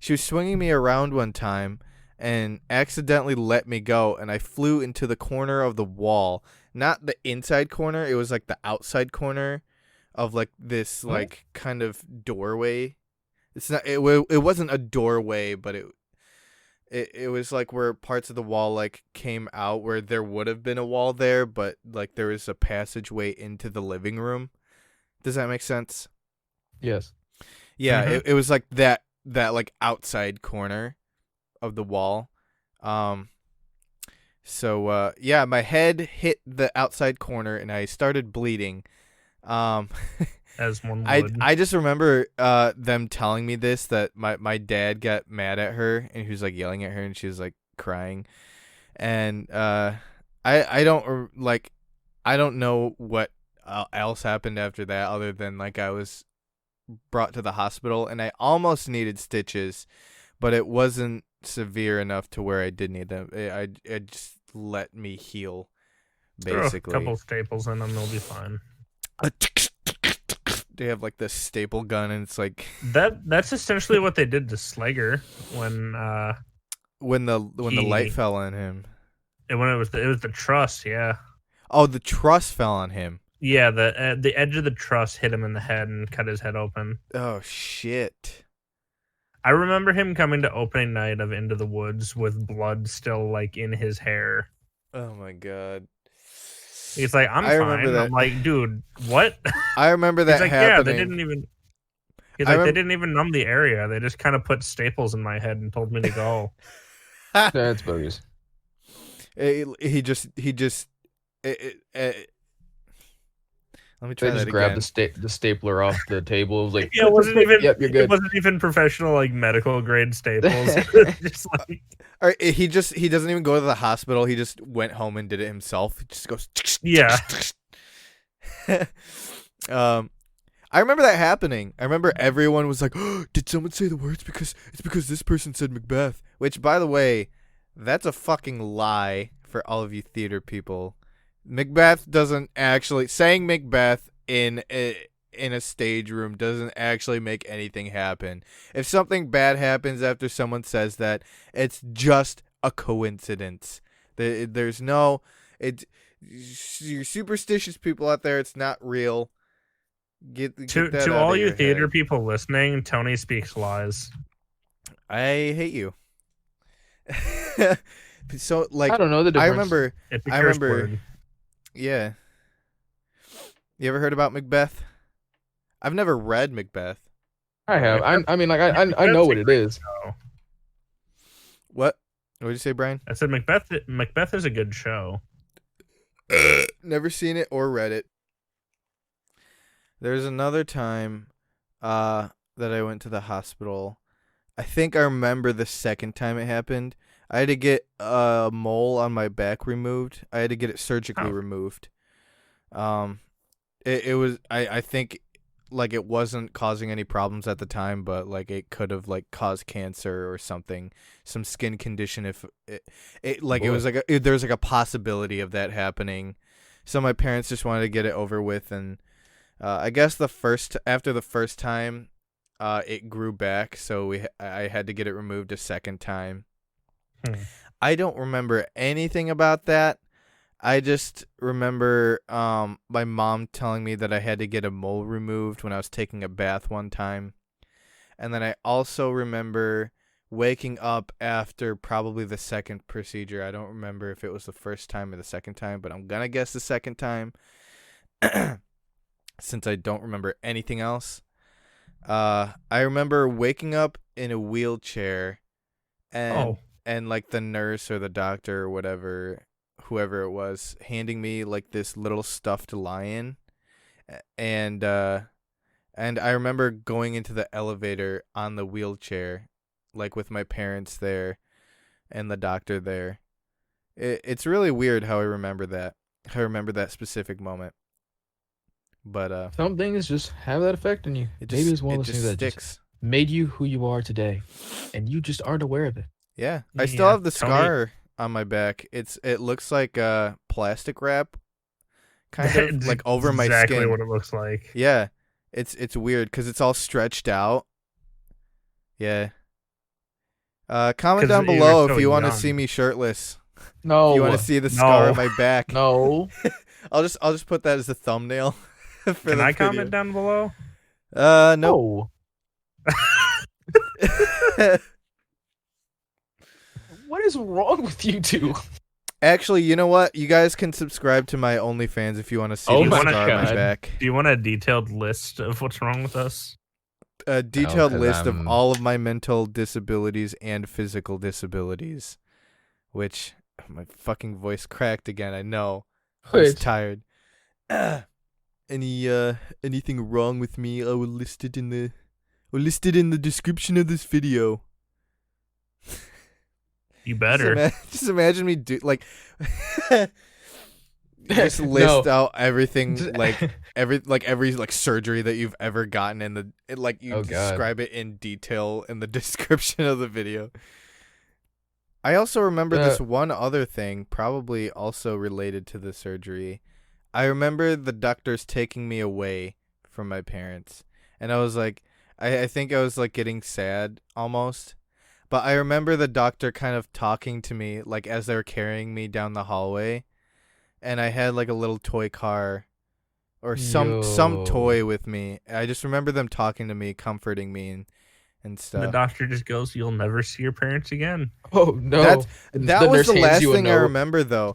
She was swinging me around one time and accidentally let me go, and I flew into the corner of the wall. Not the inside corner, it was like the outside corner of like this like kind of doorway. It wasn't a doorway, but it was like where parts of the wall like came out where there would have been a wall there, but like there was a passageway into the living room. Does that make sense? Yes. Yeah, Mhm. it was like that like outside corner of the wall. So yeah, my head hit the outside corner and I started bleeding. As one I would. I just remember them telling me this, that my dad got mad at her and he was like yelling at her and she was like crying. And I don't know what else happened after that other than like I was brought to the hospital and I almost needed stitches, but it wasn't severe enough to where I did need them. It just let me heal, basically. Throw a couple staples in them, they'll be fine. They have like this staple gun and it's like That's essentially what they did to Slager when the light he- fell on him. it was the truss, yeah. Oh, the truss fell on him. Yeah, the edge of the truss hit him in the head and cut his head open. Oh shit. I remember him coming to opening night of Into the Woods with blood still like in his hair. Oh my god. He's like, I'm I fine. remember that. I'm like, dude, what? I remember He's that like, yeah, they happening. didn't even. He's I like, they remember. didn't even numb the area. They just kind of put staples in my head and told me to go. That's bogus. He just. Let me They try just that grabbed again. the stapler off the table. It was like, Yeah, it wasn't even. yep, you're It good. wasn't even professional, like medical grade staples. Just like, All right, he doesn't even go to the hospital. He just went home and did it himself. He just goes. yeah. I remember that happening. I remember everyone was like, oh, "Did someone say the words? It's because this person said Macbeth." Which, by the way, that's a fucking lie for all of you theater people. Macbeth doesn't actually saying Macbeth in a stage room doesn't actually make anything happen. If something bad happens after someone says that, it's just a coincidence. There's no it. You're superstitious people out there. It's not real. Get that To out all of you your theater head. people listening, Tony speaks lies. I hate you. So like I don't know the I difference. remember. It's a I curse remember. word. Yeah. You ever heard about Macbeth? I've never read Macbeth. I have. Macbeth- I mean, like, I know what it is. show. What? What did you say, Brian? I said Macbeth. Macbeth is a good show. Never seen it or read it. There's another time that I went to the hospital. I think I remember the second time it happened. I had to get a mole on my back removed. I had to get it surgically removed. It was I think like it wasn't causing any problems at the time, but like it could have like caused cancer or something, some skin condition if it like Boy. it was like there was like a possibility of that happening. So my parents just wanted to get it over with, and I guess after the first time, it grew back, so I had to get it removed a second time. I don't remember anything about that. I just remember my mom telling me that I had to get a mole removed when I was taking a bath one time. And then I also remember waking up after probably the second procedure. I don't remember if it was the first time or the second time, but I'm going to guess the second time since I don't remember anything else. I remember waking up in a wheelchair and like the nurse or the doctor or whoever it was, handing me like this little stuffed lion, and I remember going into the elevator on the wheelchair, like with my parents there, and the doctor there. It's really weird how I remember that. I remember that specific moment, but Some things just have that effect on you. Maybe it's one of those things that sticks. just made you who you are today, and you just aren't aware of it. Yeah, I still have the scar on my back. It looks like plastic wrap, kind of like over my skin. Exactly what it looks like. Yeah, it's weird because it's all stretched out. Yeah. Comment down below if you want to see me shirtless. No. If you want to see the scar on my back. No. I'll just put that as a thumbnail. Can I comment down below? No. What is wrong with you two? Actually, you know what? You guys can subscribe to my OnlyFans if you want to see the scar on my back. Do you want a detailed list of what's wrong with us? A detailed list of all of my mental disabilities and physical disabilities. Which, my fucking voice cracked again, I know. I was tired. Anything wrong with me, I will list it in the description of this video. You better. Just imagine me just list out everything, every surgery that you've ever gotten you describe it in detail in the description of the video. I also remember this one other thing, probably also related to the surgery. I remember the doctors taking me away from my parents, and I was like, I think I was like getting sad almost. But I remember the doctor kind of talking to me like as they were carrying me down the hallway, and I had like a little toy car or some toy with me. I just remember them talking to me, comforting me, and And the stuff. doctor just goes, "You'll never see your parents again." Oh no! That's And that was nurse the hands last you a thing I note. remember though.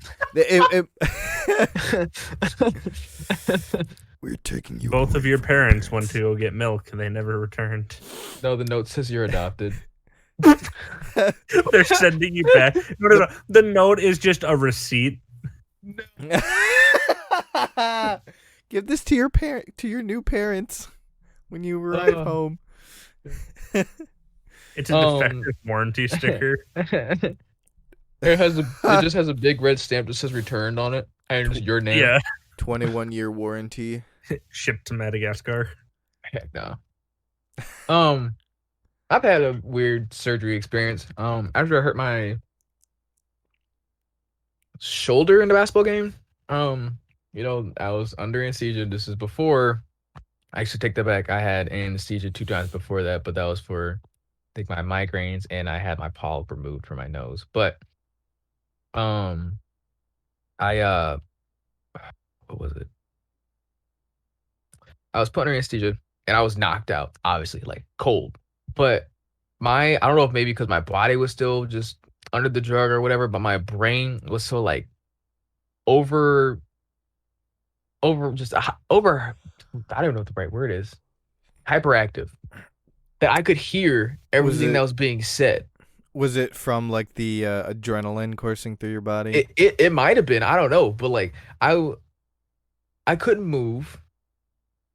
We're taking you. Both of away your from parents went to go get milk, and they never returned. No, the note says you're adopted. They're sending you back. No. The note is just a receipt. Give this to your new parents when you arrive home. It's a defective warranty sticker. It just has a big red stamp that says returned on it, and it's your name. Yeah. 21-year warranty. Shipped to Madagascar. Heck no. I've had a weird surgery experience. After I hurt my shoulder in the basketball game, I was under anesthesia. This is before. I should take that back. I had anesthesia 2 times before that, but that was for, I think, my migraines, and I had my polyp removed from my nose. But, I what was it? I was put under anesthesia, and I was knocked out, obviously, like cold. But I don't know if maybe because my body was still just under the drug or whatever, but my brain was so like over, I don't know what the right word is, hyperactive, that I could hear everything that was being said. Was it from like the adrenaline coursing through your body? It might have been, I don't know, but like I couldn't move.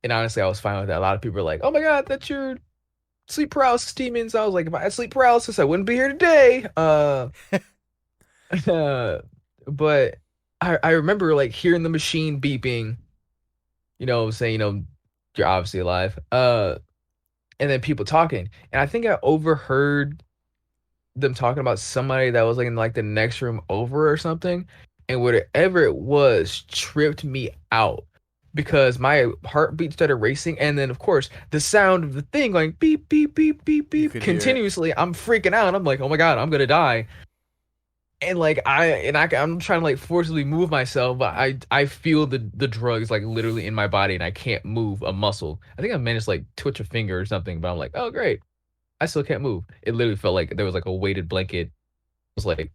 And honestly, I was fine with that. A lot of people were like, "Oh my God, that's your sleep paralysis demons." I was like, if I had sleep paralysis, I wouldn't be here today. But I remember like hearing the machine beeping, saying, you're obviously alive. And then people talking. And I think I overheard them talking about somebody that was like in like the next room over or something. And whatever it was tripped me out, because my heartbeat started racing, and then of course the sound of the thing going beep beep beep beep beep continuously. I'm freaking out. I'm like, oh my God, I'm gonna die. And like I'm trying to like forcibly move myself, but I feel the drugs like literally in my body, and I can't move a muscle. I think I managed to like twitch a finger or something, but I'm like, oh great, I still can't move. It literally felt like there was like a weighted blanket. It was like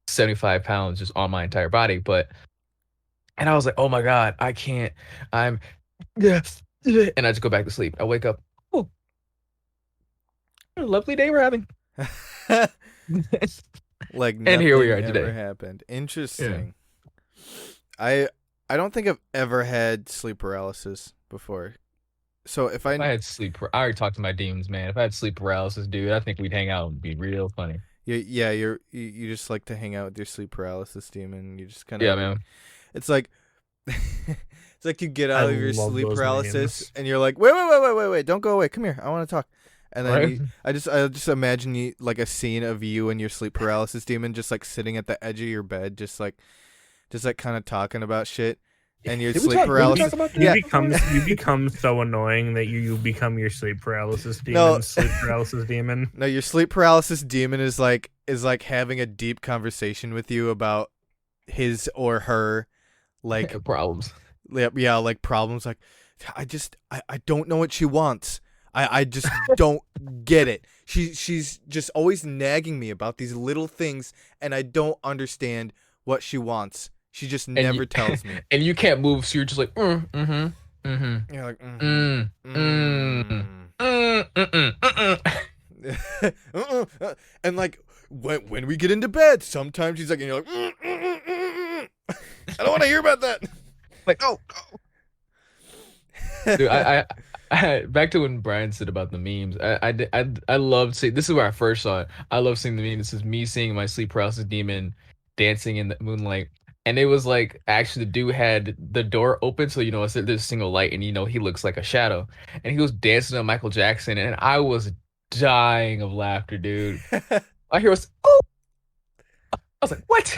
75 pounds just on my entire body, and I was like, oh my God, I can't. And I just go back to sleep. I wake up. Oh, what a lovely day we're having. Like and nothing here we are ever today. happened. Interesting. Yeah. I don't think I've ever had sleep paralysis before. So if I had sleep, I already talked to my demons, man. If I had sleep paralysis, dude, I think we'd hang out and be real funny. Yeah, you just like to hang out with your sleep paralysis demon. You just kind of man. It's like it's like you get out of your sleep paralysis memes. and you're like, wait, don't go away. Come here, I want to talk. And then Right? I just imagine you like a scene of you and your sleep paralysis demon just like sitting at the edge of your bed, just like kind of talking about shit. And your sleep paralysis, you become so annoying that you become your sleep paralysis demon. Sleep paralysis demon. No, your sleep paralysis demon is like having a deep conversation with you about his or her like problems. Yeah, like problems. Like I don't know what she wants. I just don't get it. She's just always nagging me about these little things, and I don't understand what she wants. She just never tells me. And you can't move, so you're just like, You're like, And like when we get into bed, sometimes she's like, and you're like, I don't want to hear about that. Like, oh. Dude, I back to when Brian said about the memes. I love seeing. This is where I first saw it. I love seeing the meme. This is me seeing my sleep paralysis demon dancing in the moonlight, and it was like actually the dude had the door open, so there's a single light, and he looks like a shadow, and he was dancing on Michael Jackson, and I was dying of laughter, dude. I hear was oh, I was like, what?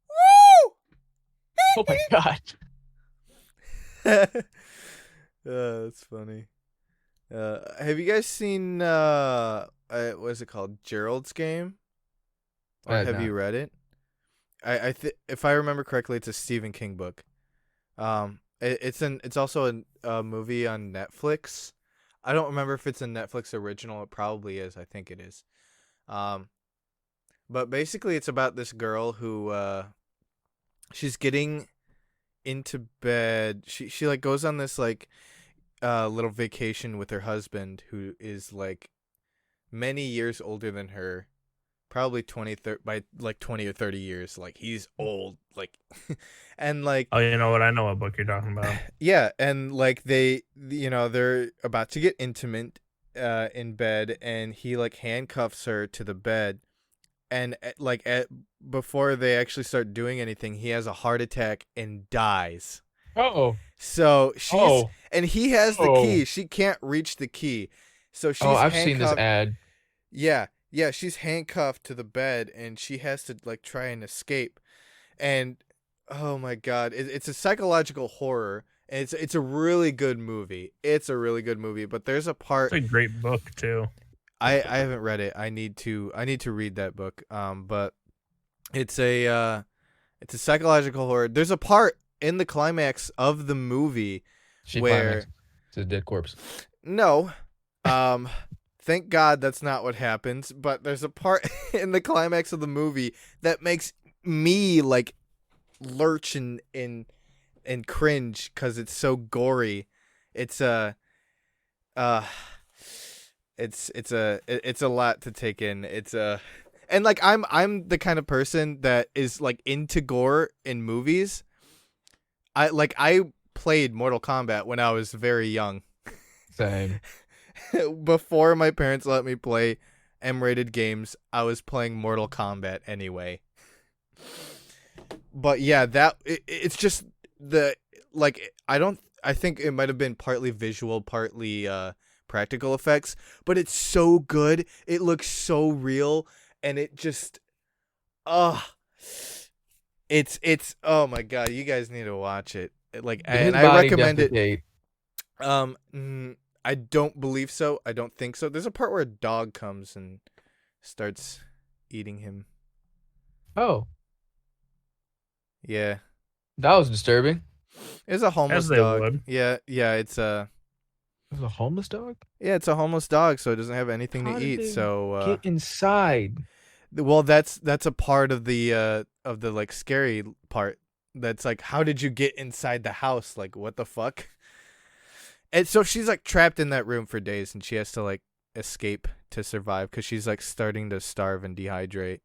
Woo! Oh my God. That's funny. Have you guys seen what is it called, Gerald's Game? Or have you read it? If I remember correctly, it's a Stephen King book. It's also a movie on Netflix. I don't remember if it's a Netflix original. It probably is. I think it is. Um, but basically, it's about this girl who she's getting into bed. She like goes on this like little vacation with her husband, who is like many years older than her, probably 20 30, by like 20 or 30 years. Like he's old, like and like Oh, you know what? I know what book you're talking about. yeah, and like they're about to get intimate in bed, and he like handcuffs her to the bed, and before they actually start doing anything, he has a heart attack and dies. Oh, So oh, and he has the oh, key. She can't reach the key. So oh! she's I've seen this handcuffed. ad. Yeah, yeah, she's handcuffed to the bed, and she has to like try and escape. And oh my god, it's a psychological horror. And it's a really good movie. It's a really good movie. But there's a It's part a great book too. I haven't read it. I need to read that book. But it's a psychological horror. There's a part in the climax of the movie She where climaxed. It's a dead corpse. no, um, thank God that's not what happens. But there's a part in the climax of the movie that makes me like lurch and cringe because it's so gory. It's uh, it's a lot to take in. And like I'm the kind of person that is like into gore in movies. I played Mortal Kombat when I was very young. Same. Before my parents let me play M-rated games, I was playing Mortal Kombat anyway. But yeah, it's just the like I think it might have been partly visual, partly practical effects, but it's so good. It looks so real, and it just uh it's oh my god, you guys need to watch it. His And I body recommend it. defecate. I don't believe so. I don't think so. There's a part where a dog comes and starts eating him. Oh, Yeah. that was disturbing. It's a homeless As they dog. would. Yeah, it's a It was a homeless dog. it's a homeless dog, so it doesn't have anything How to did eat. they So get inside? well, that's a part of the like scary part. That's like, how did you get inside the house? Like, what the fuck? And so she's like trapped in that room for days, and she has to like escape to survive because she's like starting to starve and dehydrate.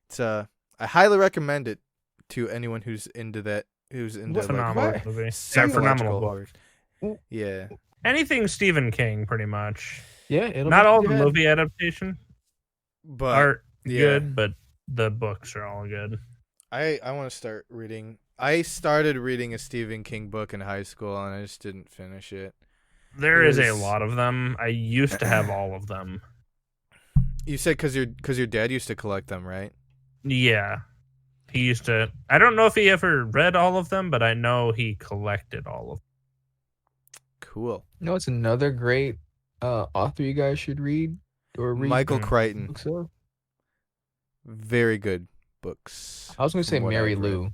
It's I highly recommend it to anyone who's into that, who's into What? like Phenomenal What? movie. Yeah, psychological phenomenal book. horror. Yeah. Anything Stephen King, pretty much. Yeah, it'll Not make all you the mad. movie adaptation But are yeah. good, but the books are all good. I want to start reading. I started reading a Stephen King book in high school, and I just didn't finish it. There It is a was- lot of them. I used to have all of them. You said because your dad used to collect them, right? Yeah. He used to. I don't know if he ever read all of them, but I know he collected all of them. Cool. You know, it's another great author you guys should read or read Michael Mm. Crichton, books of. very good books. I was going to say from what Mary I've read. Lou.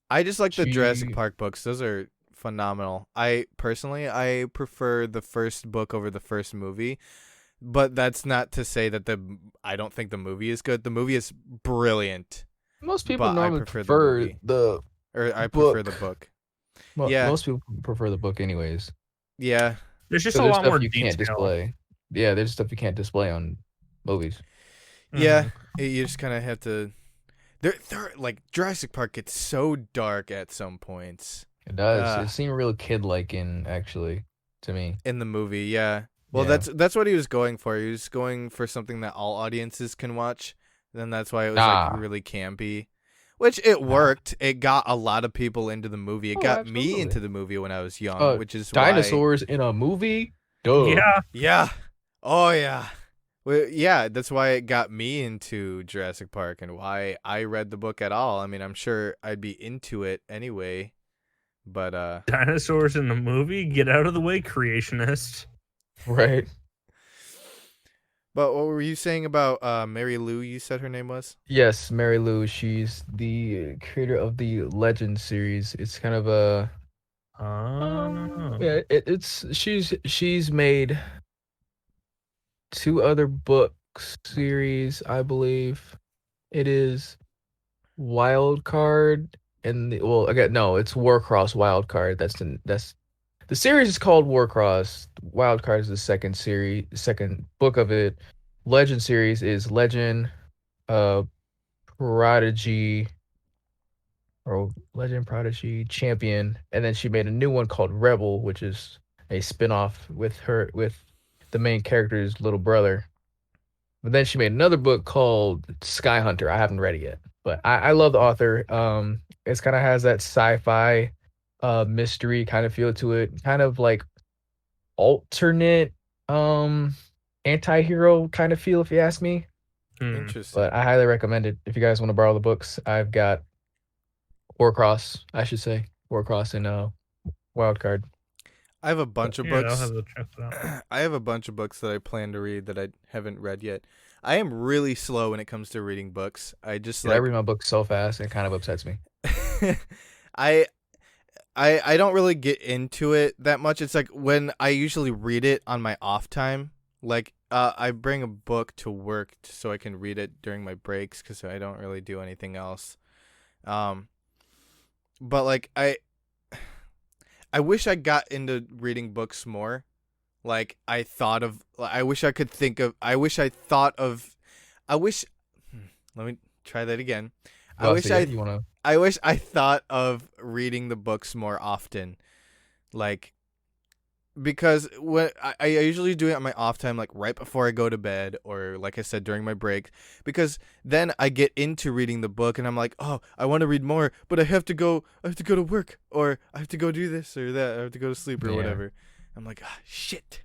I just like the Jurassic She- Park books. Those are phenomenal. I prefer the first book over the first movie, but that's not to say that I don't think the movie is good. The movie is brilliant, Most people but I normally prefer the prefer movie. the or I prefer the book. book. Well, Yeah. most people prefer the book anyways. Yeah, There's just So a there's lot stuff more you can't detail. display. Yeah, there's stuff you can't display on movies. yeah. You just kind of have to. They're like Jurassic Park gets so dark at some points It does. Ah. It seemed real kid-like actually to me. in the movie. Yeah. Well, Yeah. that's what he was going for. He was going for something that all audiences can watch. Then that's why it was Nah. like really campy, which it worked. It got a lot of people into the movie. It Oh, got me absolutely. into the movie when I was young, Uh, which is why. Dinosaurs in a movie? Duh. Yeah. Yeah. Oh yeah. Well, yeah, that's why it got me into Jurassic Park and why I read the book at all. I mean, I'm sure I'd be into it anyway, but Dinosaurs in the movie? Get out of the way, creationists. Right. but what were you saying about Mary Lou? You said her name was? Yes, Mary Lou. She's the creator of the Legend series. It's kind of a Oh. Yeah, it's she's made 2 other book series, I believe. It is Wild Card and well, again, no, it's Warcross Wild Card. That's the series is called Warcross. Wild Card is the second book of it. Legend series is Legend, uh, Prodigy, or Legend Prodigy Champion, and then she made a new one called Rebel, which is a spin-off with the main character's little brother. But then she made another book called Sky Hunter. I haven't read it yet, but I love the author. It's kind of has that sci-fi, mystery kind of feel to it, kind of like alternate, anti-hero kind of feel, if you ask me. Interesting. But I highly recommend it if you guys want to borrow the books. I've got Warcross, I should say, Warcross and Wildcard. I have a bunch of Yeah, I'll books. have to check that out. I have a bunch of books that I plan to read that I haven't read yet. I am really slow when it comes to reading books. I just Dude, I read my books so fast, it kind of upsets me. I I don't really get into it that much. It's like when I usually read it on my off time. Like I bring a book to work so I can read it during my breaks because I don't really do anything else. Um, but like I wish I got into reading books more. Like I wish I could think of. I wish I thought of. I wish. Let me try that again. I Well, wish so yeah, I you wanna I wish I thought of reading the books more often, like because when I usually do it on my off time, like right before I go to bed, or like I said during my break, because then I get into reading the book and I'm like, oh, I want to read more, but I have to go to work, or I have to go do this or that, I have to go to sleep or yeah. whatever. I'm like, ah, shit.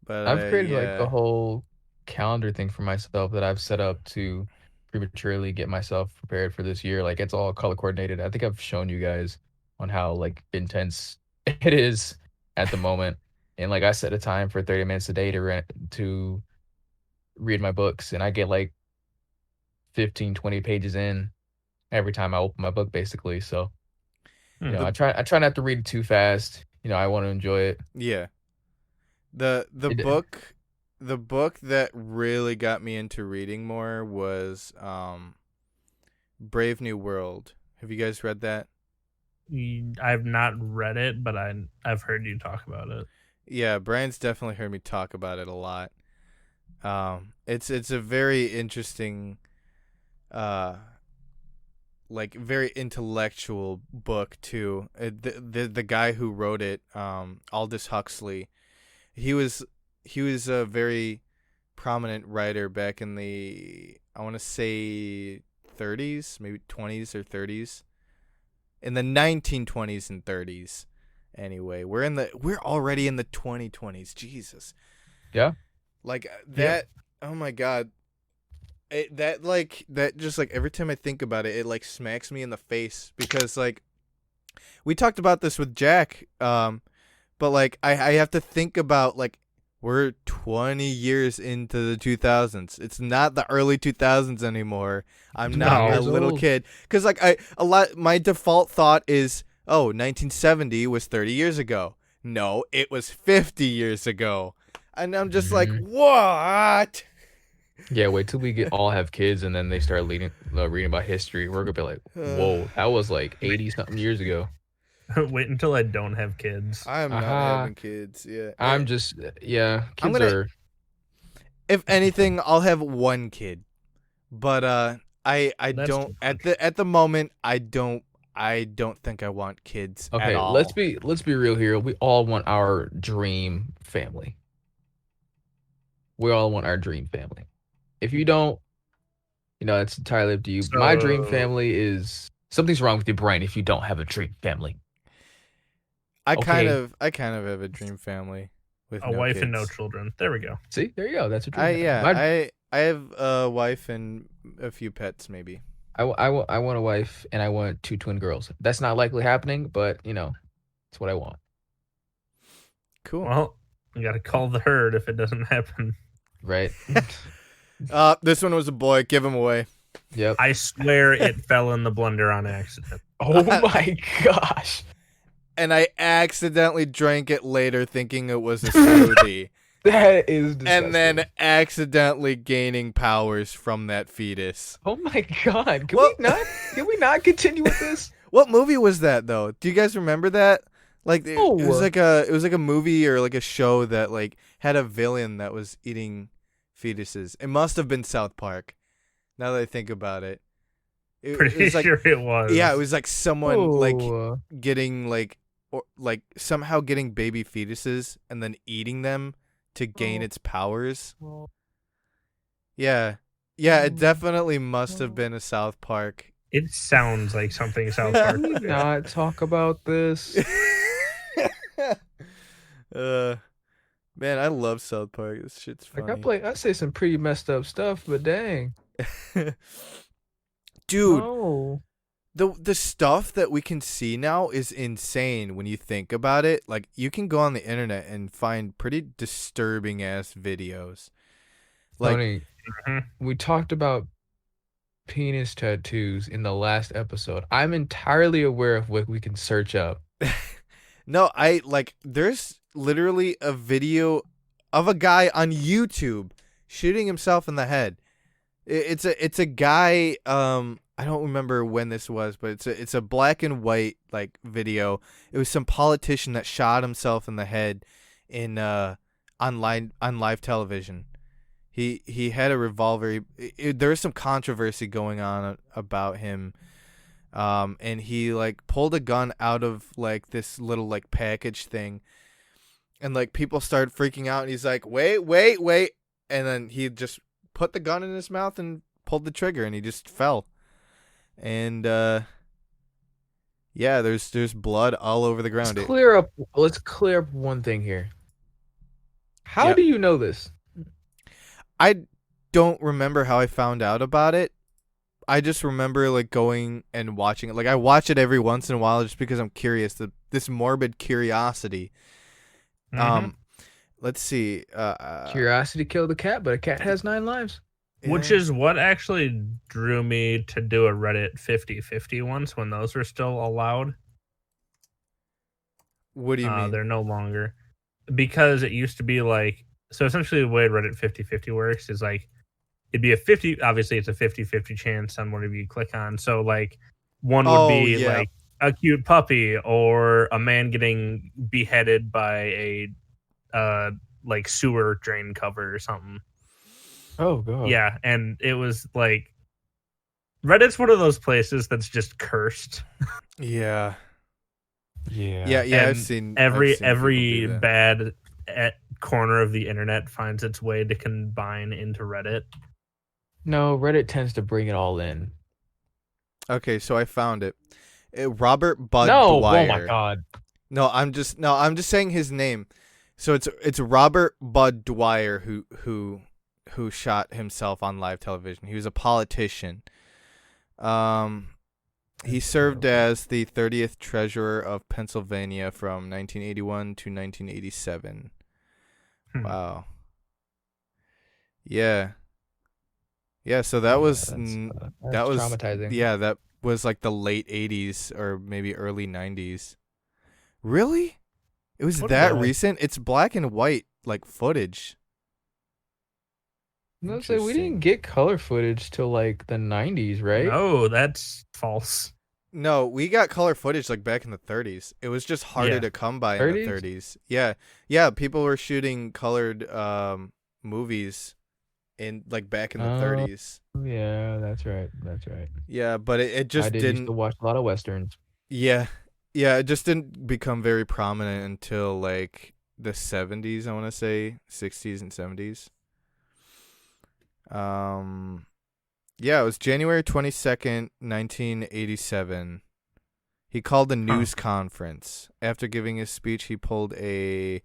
But I've created like a yeah, whole calendar thing for myself that I've set up to prematurely get myself prepared for this year. Like it's all color coordinated. I think I've shown you guys on how like intense it is at the moment. And like I set a time for 30 minutes a day to read my books, and I get like 15, 20 pages in every time I open my book basically. So, the I try not to read it too fast. I want to enjoy it. yeah. The It book that really got me into reading more was Brave New World. Have you guys read that? I've not read it, but I've heard you talk about it. Yeah, Brian's definitely heard me talk about it a lot. It's a very interesting, uh, like very intellectual book too. The guy who wrote it, Aldous Huxley, he was a very prominent writer back in the, I want to say 30s, maybe 20s or 30s, in the 1920s and 30s. Anyway, we're already in the 2020s. Jesus. Yeah. Like Yeah. that. Oh my god. That just like every time I think about it, it like smacks me in the face because like we talked about this with Jack, but like I have to think about like we're 20 years into the 2000s. It's not the early 2000s anymore. I'm not a Years little old. kid cuz like my default thought is, "Oh, 1970 was 30 years ago." No, it was 50 years ago. And I'm just like, Mhm. "What?" Yeah, wait till we get all have kids and then they start reading about history. We're gonna be like, whoa, that was like 80 something years ago. Wait until I don't have kids. I am not Aha. having kids. Yeah. I'm just, yeah, I'm kids gonna, are, if anything, I'll have one kid. But I That's don't too at the moment I don't think I want kids at okay, all. let's be real here. We all want our dream family. We all want our dream family. If you don't, it's entirely up to you. My dream So family is something's wrong with your brain if you don't have a dream family. Okay. I kind of have a dream family with a no wife kids. and no children. There we go. See, there you go. That's a dream I family. yeah, My I have a wife and a few pets maybe. I want a wife and I want 2 twin girls. That's not likely happening, but it's what I want. Cool. Well, you got to call the herd if it doesn't happen. Right? This one was a boy. Give him away. Yep. I swear it fell in the blender on accident. Oh my gosh. and I accidentally drank it later thinking it was a smoothie. That is disgusting. And then accidentally gaining powers from that fetus. Oh my god! Well- Can we not continue with this? What movie was that though? Do you guys remember that? Like it was No. like a movie or like a show that like had a villain that was eating fetuses. It must have been South Park. Now that I think about it. It Pretty was like, sure it was. yeah, it was like someone like Oh. getting like or like somehow getting baby fetuses and then eating them to gain its powers. Yeah. Yeah, it definitely must have been a South Park. It sounds like something South Park Can we would do. not talk about this? Man, I love South Park. This shit's funny. Like I say some pretty messed up stuff, but dang. Dude, Oh. the stuff that we can see now is insane when you think about it. Like you can go on the internet and find pretty disturbing ass videos. Like Tony, Mhm. we talked about penis tattoos in the last episode. I'm entirely aware of what we can search up. no, there's literally a video of a guy on YouTube shooting himself in the head. It's a guy. I don't remember when this was, but it's a black and white like video. It was some politician that shot himself in the head in on live television. He had a revolver. There was some controversy going on about him. And he like pulled a gun out of like this little like package thing, and like people started freaking out. And he's like, wait, and then he just put the gun in his mouth and pulled the trigger, and he just fell. And yeah, there's blood all over the ground. Let's clear up one thing here. How Yeah. do you know this? I don't remember how I found out about it. I just remember like going and watching it. Like I watch it every once in a while just because I'm curious. This morbid curiosity. Mhm. Let's see. Curiosity killed the cat, but a cat has 9 lives. Which yeah. is what actually drew me to do a Reddit 50-50 once when those were still allowed. What do you mean? They're no longer. Because it used to be like, so essentially the way Reddit 50-50 works is like, it'd be a 50, obviously it's a 50-50 chance on whatever you click on. So like one would be yeah. like a cute puppy or a man getting beheaded by a like sewer drain cover or something. Oh god. Yeah, and it was like Reddit's one of those places that's just cursed. Yeah. Yeah. Yeah. I've And seen every people do that. bad corner of the internet finds its way to combine into Reddit. No, Reddit tends to bring it all in. Okay, so I found it. Robert Bud No, Dwyer. oh my god. No, I'm just saying his name. So it's Robert Bud Dwyer who shot himself on live television. He was a politician. He served as the 30th treasurer of Pennsylvania from 1981 to 1987. Wow. Yeah. Yeah, so that was That's that was traumatizing. Yeah, that was like the late 80s or maybe early 90s. Really? It was What that the heck? recent? It's black and white like footage. Let's say we Interesting. didn't get color footage till like the 90s, right? No, that's false. No, we got color footage like back in the 30s. It was just harder Yeah. to come by in the 30s? 30s. Yeah. Yeah, people were shooting colored movies in like back in the Oh. 30s. Yeah, that's right. That's right. Yeah, but it I just used to didn't watch a lot of westerns. Yeah. Yeah, it just didn't become very prominent until like the 70s, I want to say, 60s and 70s. Yeah, it was January 22nd, 1987. He called a news conference. After giving his speech, he pulled a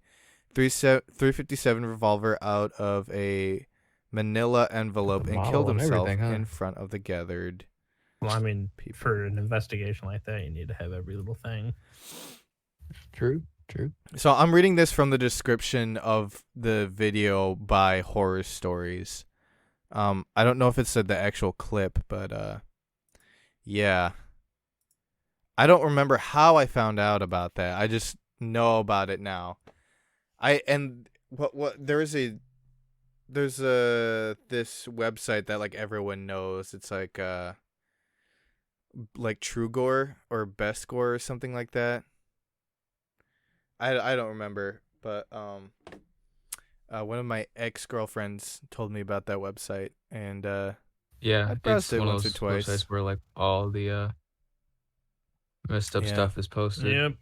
357 revolver out of a manila envelope and Model killed and himself everything, huh? in front of the gathered Well, I mean, people. for an investigation like that, you need to have every little thing. True. True. So I'm reading this from the description of the video by Horror Stories. I don't know if it said the actual clip, but yeah. I don't remember how I found out about that. I just know about it now. There's this website that like everyone knows. It's like TrueGore or BestGore or something like that. I don't remember, but one of my ex-girlfriends told me about that website, and Yeah, I browsed it's it one of once or those websites twice. where like all the messed up Yeah. stuff is posted. Yep.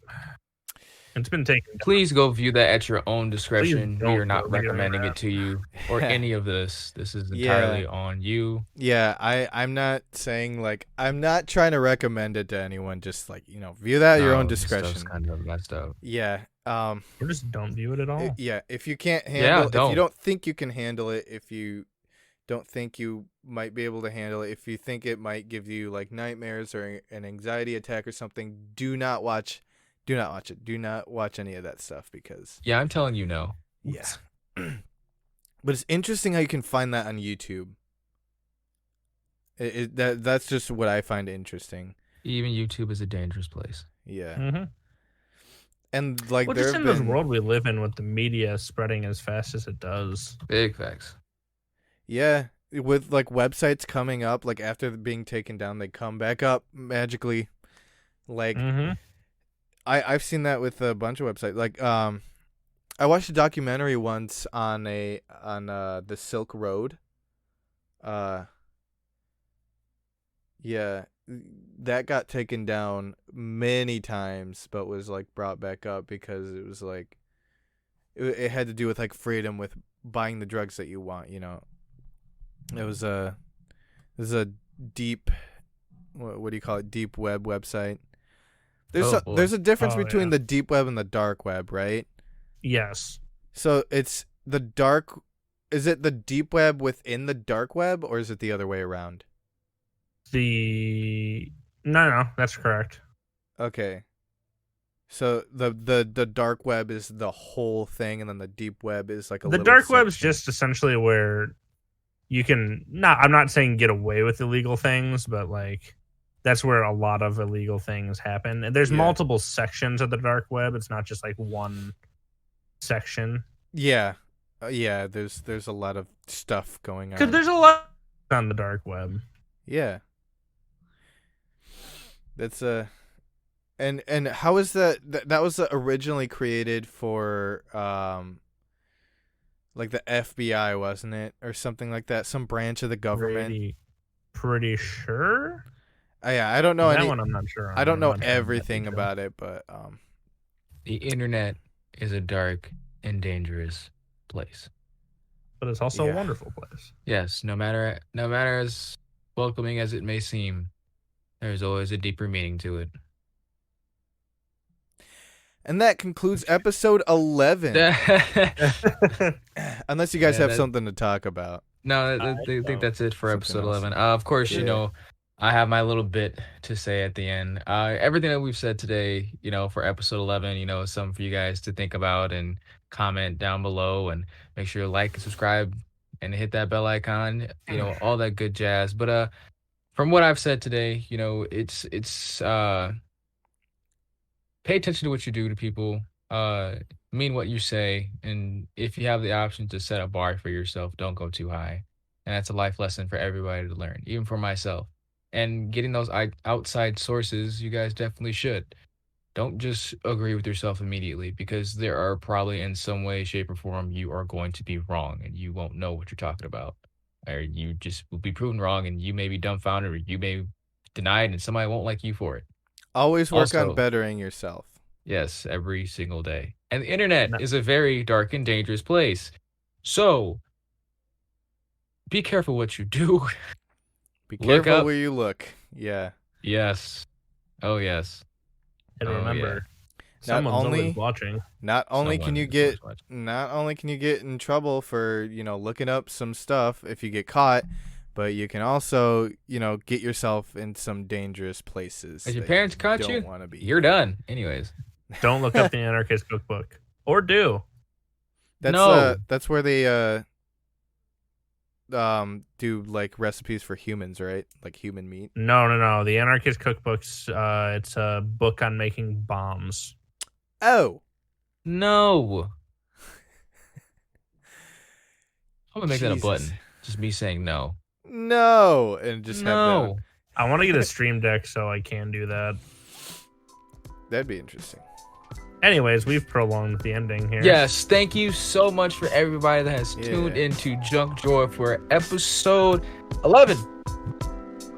It's been taken down. Please go view that at your own Please discretion. We don't are go not viewing recommending that. it to you or any of this. This is Yeah. entirely on you. Yeah, I'm not saying like I'm not trying to recommend it to anyone. Just like view that at your own No, this stuff's discretion. kind of messed up. Yeah. Or just don't view it at all. Yeah. If you can't Yeah, handle, if you don't. don't think you can handle it, if you don't think you might be able to handle it, if you think it might give you like nightmares or an anxiety attack or something, do not watch. Do not watch it. Do not watch any of that stuff because Yeah, I'm telling you no. yeah. But it's interesting how you can find that on YouTube. That's just what I find interesting. Even YouTube is a dangerous place. Yeah. Mm-hmm. And like Well, there just have in this been world we live in with the media spreading as fast as it does. Big facts. yeah, with like websites coming up like after being taken down, they come back up magically. Like Mm-hmm. I've seen that with a bunch of websites. Like I watched a documentary once on the Silk Road. Yeah, that got taken down many times, but was like brought back up because it was like it had to do with like freedom with buying the drugs that you want. It was a deep what do you call it? Deep web website. Oh, boy. There's a difference Oh, between yeah. the deep web and the dark web, right? Yes. So it's the dark. Is it the deep web within the dark web, or is it the other way around? No, that's correct. Okay. So the dark web is the whole thing, and then the deep web is like a The little dark web's section. just essentially where you can I'm not saying get away with illegal things, but like that's where a lot of illegal things happen. And there's Yeah. multiple sections of the dark web. It's not just like one section. Yeah. Yeah. There's a lot of stuff going Because on. there's a lot on the dark web. Yeah. That's and how is that was originally created for like the FBI, wasn't it, or something like that, some branch of the government? Pretty sure. Yeah, I don't know That any. one I'm not sure on. I don't I'm know not sure on that everything detail. about it, but The internet is a dark and dangerous place. But it's also Yeah. a wonderful place. Yes, no matter as welcoming as it may seem, there's always a deeper meaning to it. and that concludes episode 11. Unless you guys Yeah, have that- something to talk about. No, I I think don't. that's it for Something episode else. 11. Of course, Yeah. I have my little bit to say at the end. Everything that we've said today, for episode 11, is something for you guys to think about and comment down below and make sure you like and subscribe and hit that bell icon, all that good jazz. But from what I've said today, it's pay attention to what you do to people. Mean what you say, and if you have the option to set a bar for yourself, don't go too high. And that's a life lesson for everybody to learn, even for myself. And getting those outside sources, you guys definitely should. Don't just agree with yourself immediately, because there are probably in some way, shape, or form you are going to be wrong, and you won't know what you're talking about, or you just will be proven wrong, and you may be dumbfounded, or you may be denied, and somebody won't like you for it. Always work on Also- bettering yourself. Yes, every single day. And the internet No. is a very dark and dangerous place. So be careful what you do. Be Look careful up. where you look. Yeah. Yes. Oh, yes. And Oh, remember, Not someone's only always watching. not only can Someone you is get always watching. not only can you get in trouble for looking up some stuff if you get caught, but you can also get yourself in some dangerous places. If your that parents caught don't you, want to be. you're done. Anyways. Don't look up the anarchist cookbook. Or do. That's No. that's where they do like recipes for humans, right? Like human meat. No. The Anarchist Cookbooks. It's a book on making bombs. Oh, No. I'm gonna make that a Jesus. button. Just me saying no. no, and just have No. I want to get a Stream Deck so I can do that. that'd be interesting. Anyways, we've prolonged the ending here. Yes, thank you so much for everybody that has tuned Yeah. into Junk Drawer for episode 11.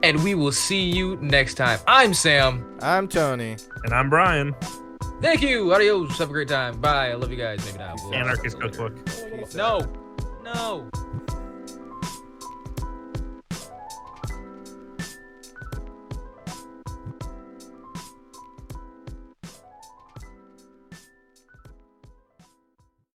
And we will see you next time. I'm Sam. I'm Tony. And I'm Brian. Thank you. Adios. Have a great time. Bye. I love you guys. Maybe not. Anarchist Cookbook. Peace out. No. No.